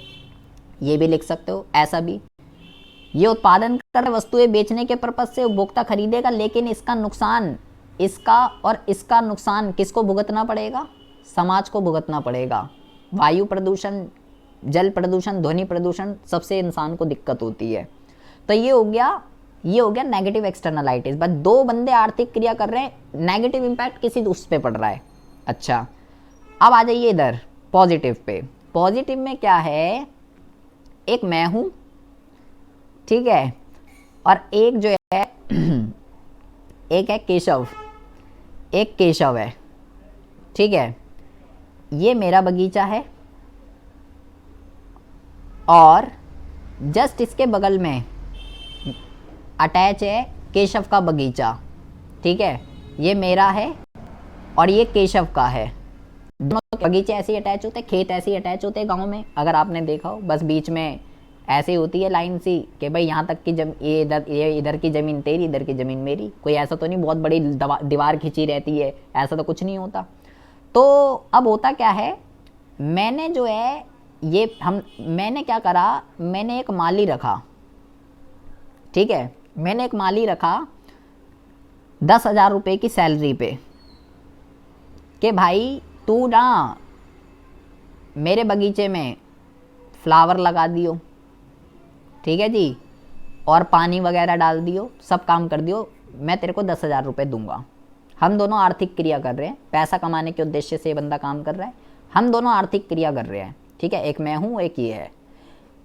ये भी लिख सकते हो, ऐसा भी। ये उत्पादन कर वस्तुएं बेचने के पर्पज से उपभोक्ता खरीदेगा, लेकिन इसका नुकसान किसको भुगतना पड़ेगा? समाज को भुगतना पड़ेगा। वायु प्रदूषण, जल प्रदूषण, ध्वनि प्रदूषण, सबसे इंसान को दिक्कत होती है। तो ये हो गया नेगेटिव एक्सटर्नलाइटीज। बस दो बंदे आर्थिक क्रिया कर रहे हैं, नेगेटिव इंपैक्ट किसी उस पे पड़ रहा है। अच्छा, अब आ जाइए इधर पॉजिटिव पे। पॉजिटिव में क्या है, एक मैं हूं, ठीक है, और एक जो है एक है केशव, एक केशव है, ठीक है। ये मेरा बगीचा है और जस्ट इसके बगल में अटैच है केशव का बगीचा, ठीक है। ये मेरा है और ये केशव का है। दोनों बगीचे ऐसे ही अटैच होते हैं, खेत ऐसे ही अटैच होते हैं गाँव में, अगर आपने देखा हो। बस बीच में ऐसे होती है लाइन सी कि भाई यहाँ तक की ये इधर की ज़मीन तेरी, इधर की ज़मीन मेरी। कोई ऐसा तो नहीं बहुत बड़ी दीवार खींची रहती है, ऐसा तो कुछ नहीं होता। तो अब होता क्या है, मैंने जो है मैंने क्या करा, मैंने एक माली रखा, ठीक है, मैंने एक माली रखा 10,000 रुपये की सैलरी पे कि भाई तू ना मेरे बगीचे में फ्लावर लगा दियो, ठीक है जी, और पानी वगैरह डाल दियो, सब काम कर दियो, मैं तेरे को 10,000 रुपये दूंगा। हम दोनों आर्थिक क्रिया कर रहे हैं, पैसा कमाने के उद्देश्य से ये बंदा काम कर रहा है, हम दोनों आर्थिक क्रिया कर रहे हैं, ठीक है, एक मैं हूँ एक ये है।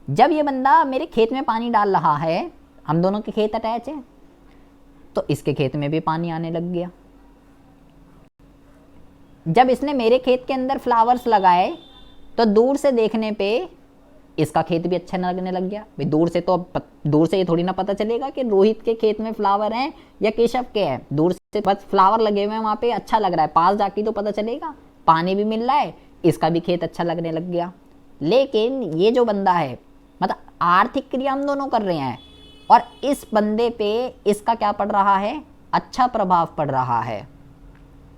जब ये बंदा मेरे खेत में पानी डाल रहा है, हम दोनों के खेत अटैच हैं, तो इसके खेत में भी पानी आने लग गया। जब इसने मेरे खेत के अंदर फ्लावर्स लगाए तो दूर से देखने पे इसका खेत भी अच्छा लगने लग गया। भाई दूर से ये थोड़ी ना पता चलेगा कि रोहित के खेत में फ्लावर हैं या केशव के हैं, दूर से बस फ्लावर लगे हुए हैं वहाँ पे, अच्छा लग रहा है, पास जाके तो पता चलेगा, पानी भी मिल रहा है, इसका भी खेत अच्छा लगने लग गया। लेकिन ये जो बंदा है, मतलब आर्थिक क्रिया हम दोनों कर रहे हैं और इस बंदे पे इसका क्या पड़ रहा है, अच्छा प्रभाव पड़ रहा है।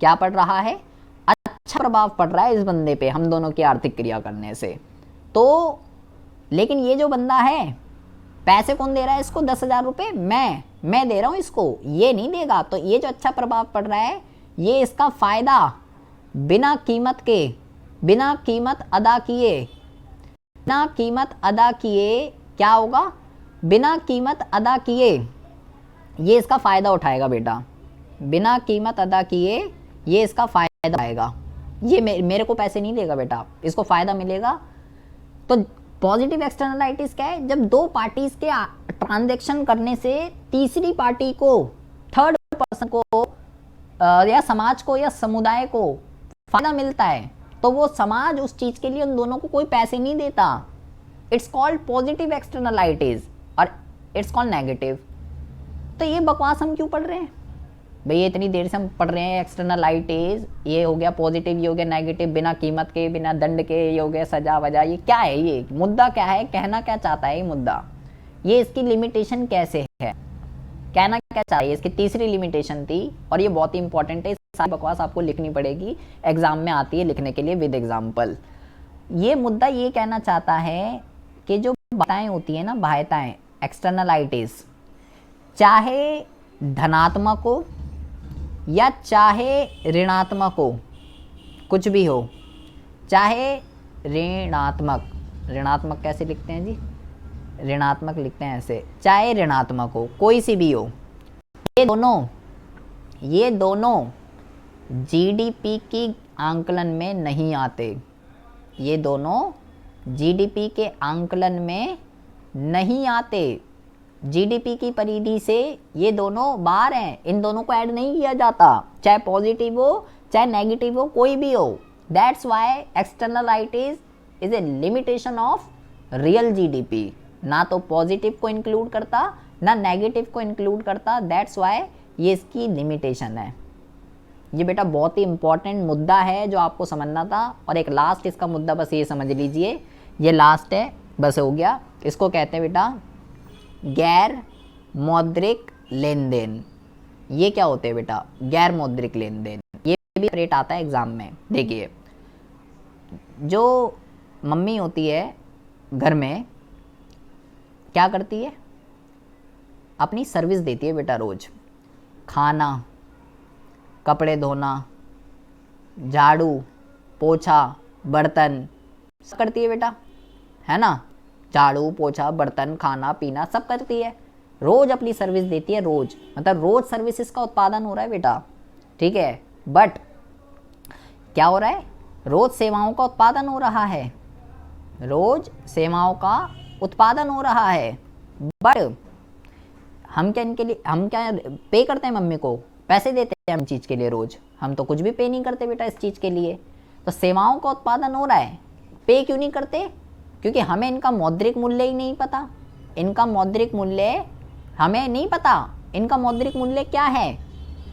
क्या पड़ रहा है, अच्छा प्रभाव पड़ रहा है इस बंदे पे हम दोनों की आर्थिक क्रिया करने से। तो लेकिन ये जो बंदा है, पैसे कौन दे रहा है इसको, 10,000 रुपये मैं दे रहा हूँ इसको, ये नहीं देगा। तो ये जो अच्छा प्रभाव पड़ रहा है, ये इसका फायदा बिना कीमत अदा किए क्या होगा, बिना कीमत अदा किए ये इसका फ़ायदा उठाएगा बेटा, बिना कीमत अदा किए ये इसका फ़ायदा आएगा। ये मेरे को पैसे नहीं देगा बेटा, इसको फ़ायदा मिलेगा। तो पॉजिटिव एक्सटर्नलाइटीज़ क्या है, जब दो पार्टीज़ के ट्रांजैक्शन करने से तीसरी पार्टी को, थर्ड पर्सन को या समाज को या समुदाय को फ़ायदा मिलता है, तो वो समाज उस चीज़ के लिए उन दोनों को कोई पैसे नहीं देता। इट्स कॉल्ड पॉजिटिव एक्सटर्नलाइटीज़ और इट्स कॉल्ड नेगेटिव। तो ये बकवास हम क्यों पढ़ रहे हैं भाई, ये इतनी देर से हम पढ़ रहे हैं एक्सटर्नलाइटीज़, ये हो गया पॉजिटिव, ये हो गया नेगेटिव, बिना कीमत के, बिना दंड के, ये हो गया सजा वजा। ये क्या है, ये मुद्दा क्या है, कहना क्या चाहता है ये मुद्दा, ये इसकी लिमिटेशन कैसे है, कहना क्या चाहता है, इसकी तीसरी लिमिटेशन थी और ये बहुत ही इंपॉर्टेंट है। सारी बकवास आपको लिखनी पड़ेगी, एग्जाम में आती है लिखने के लिए विद एग्जाम्पल। ये मुद्दा ये कहना चाहता है कि जो बाधाएं होती है ना, बाध्यताएं, एक्सटर्नलाइटीज़, चाहे धनात्मक हो या चाहे ऋणात्मक हो, कुछ भी हो, चाहे ऋणात्मक कैसे लिखते हैं जी, ऋणात्मक लिखते हैं ऐसे, चाहे ऋणात्मक हो, कोई सी भी हो, ये दोनों जीडीपी की आंकलन में नहीं आते, ये दोनों जीडीपी के आंकलन में नहीं आते। जीडीपी की परिधि से ये दोनों बाहर हैं, इन दोनों को ऐड नहीं किया जाता, चाहे पॉजिटिव हो चाहे नेगेटिव हो, कोई भी हो। That's why externalities is a limitation of real GDP, ना तो पॉजिटिव को इंक्लूड करता ना नेगेटिव को इंक्लूड करता। दैट्स वाई ये इसकी लिमिटेशन है। ये बेटा बहुत ही इंपॉर्टेंट मुद्दा है जो आपको समझना था। और एक लास्ट इसका मुद्दा बस ये समझ लीजिए, ये लास्ट है, बस हो गया। इसको कहते हैं बेटा गैर मौद्रिक लेन देन। ये क्या होते हैं बेटा, गैर मौद्रिक लेन देन, ये भी रेट आता है एग्जाम में। देखिए, जो मम्मी होती है घर में क्या करती है, अपनी सर्विस देती है बेटा, रोज खाना, कपड़े धोना, झाड़ू पोछा, बर्तन सब करती है बेटा, है ना, झाड़ू पोछा बर्तन खाना पीना सब करती है, रोज अपनी सर्विस देती है, रोज, मतलब रोज सर्विसेज का उत्पादन हो रहा है बेटा, ठीक है। बट क्या हो रहा है, रोज सेवाओं का उत्पादन हो रहा है, रोज सेवाओं का उत्पादन हो रहा है। बट हम क्या पे करते हैं, मम्मी को पैसे देते हैं हम चीज़ के लिए, रोज हम तो कुछ भी पे नहीं करते बेटा इस चीज़ के लिए। तो सेवाओं का उत्पादन हो रहा है, पे क्यों नहीं करते, क्योंकि हमें इनका मौद्रिक मूल्य ही नहीं पता। इनका मौद्रिक मूल्य हमें नहीं पता, इनका मौद्रिक मूल्य क्या है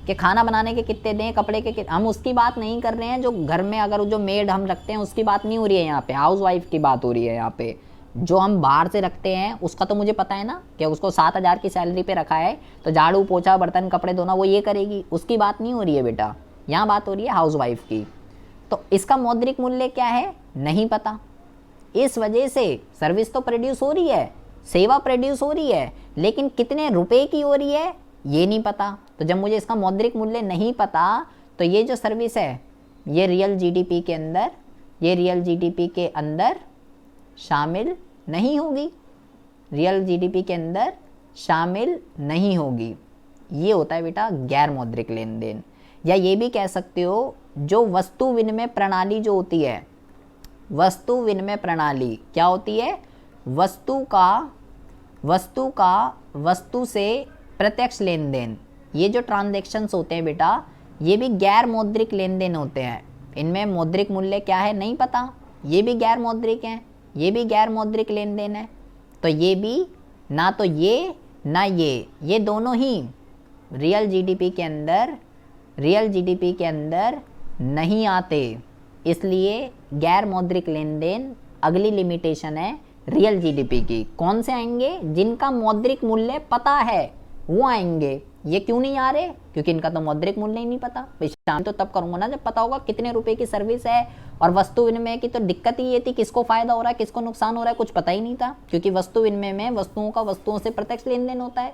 कि खाना बनाने के कितने दें, कपड़े के हम उसकी बात नहीं कर रहे हैं। जो घर में अगर जो मेड हम रखते हैं उसकी बात नहीं हो रही है यहाँ पे, हाउस वाइफ की बात हो रही है यहाँ पे। जो हम बाहर से रखते हैं उसका तो मुझे पता है ना कि उसको 7,000 की सैलरी पे रखा है तो झाड़ू पोछा बर्तन कपड़े धोना वो ये करेगी, उसकी बात नहीं हो रही है बेटा, यहाँ बात हो रही है हाउस वाइफ की। तो इसका मौद्रिक मूल्य क्या है नहीं पता। इस वजह से सर्विस तो प्रोड्यूस हो रही है, सेवा प्रोड्यूस हो रही है, लेकिन कितने रुपए की हो रही है ये नहीं पता। तो जब मुझे इसका मौद्रिक मूल्य नहीं पता तो ये जो सर्विस है ये रियल जीडीपी के अंदर, ये रियल जीडीपी के अंदर शामिल नहीं होगी, रियल जीडीपी के अंदर शामिल नहीं होगी। ये होता है बेटा गैर मौद्रिक लेन देन। या ये भी कह सकते हो जो वस्तु विनिमय प्रणाली जो होती है, वस्तु विनिमय प्रणाली क्या होती है, वस्तु का वस्तु से प्रत्यक्ष लेन देन। ये जो ट्रांजैक्शंस होते हैं बेटा ये भी गैर मौद्रिक लेन देन होते हैं। इनमें मौद्रिक मूल्य क्या है नहीं पता, ये भी गैर मौद्रिक हैं, ये भी गैर मौद्रिक लेन देन है। तो ये भी ना तो ये ना ये दोनों ही रियल जीडीपी के अंदर नहीं आते। इसलिए गैर मौद्रिक लेन देन अगली लिमिटेशन है रियल जीडीपी की। कौन से आएंगे, जिनका मौद्रिक मूल्य पता है वो आएंगे। ये क्यों नहीं आ रहे, क्योंकि इनका तो मौद्रिक मूल्य ही नहीं पता। शामिल तो तब करूंगा ना जब पता होगा कितने रुपए की सर्विस है। और वस्तु विनिमय की तो दिक्कत ही ये थी, किसको फायदा हो रहा है किसको नुकसान हो रहा है कुछ पता ही नहीं था, क्योंकि वस्तु विनिमय में वस्तुओं का वस्तुओं से प्रत्यक्ष लेन देन होता है,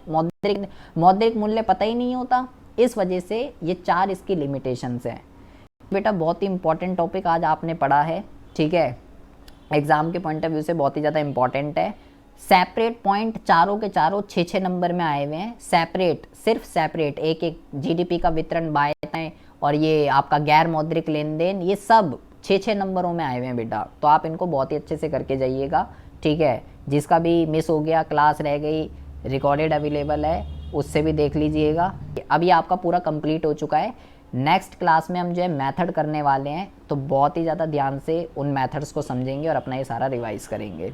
मौद्रिक मूल्य पता ही नहीं होता। इस वजह से ये 4 इसकी लिमिटेशंस है। बेटा बहुत ही इंपॉर्टेंट टॉपिक आज आपने पढ़ा है, ठीक है, एग्जाम के पॉइंट ऑफ व्यू से बहुत ही ज़्यादा इंपॉर्टेंट है। सेपरेट पॉइंट चारों के चारों 6-6 नंबर में आए हुए हैं। सेपरेट, सिर्फ सेपरेट, एक एक जीडीपी का वितरण बायताएं और ये आपका गैर मौद्रिक लेन देन, ये सब 6-6 नंबरों में आए हुए हैं बेटा। तो आप इनको बहुत ही अच्छे से करके जाइएगा, ठीक है। जिसका भी मिस हो गया, क्लास रह गई, रिकॉर्डेड अवेलेबल है, उससे भी देख लीजिएगा। अभी आपका पूरा कंप्लीट हो चुका है। नेक्स्ट क्लास में हम जो है मेथड करने वाले हैं, तो बहुत ही ज़्यादा ध्यान से उन मेथड्स को समझेंगे और अपना ये सारा रिवाइज करेंगे।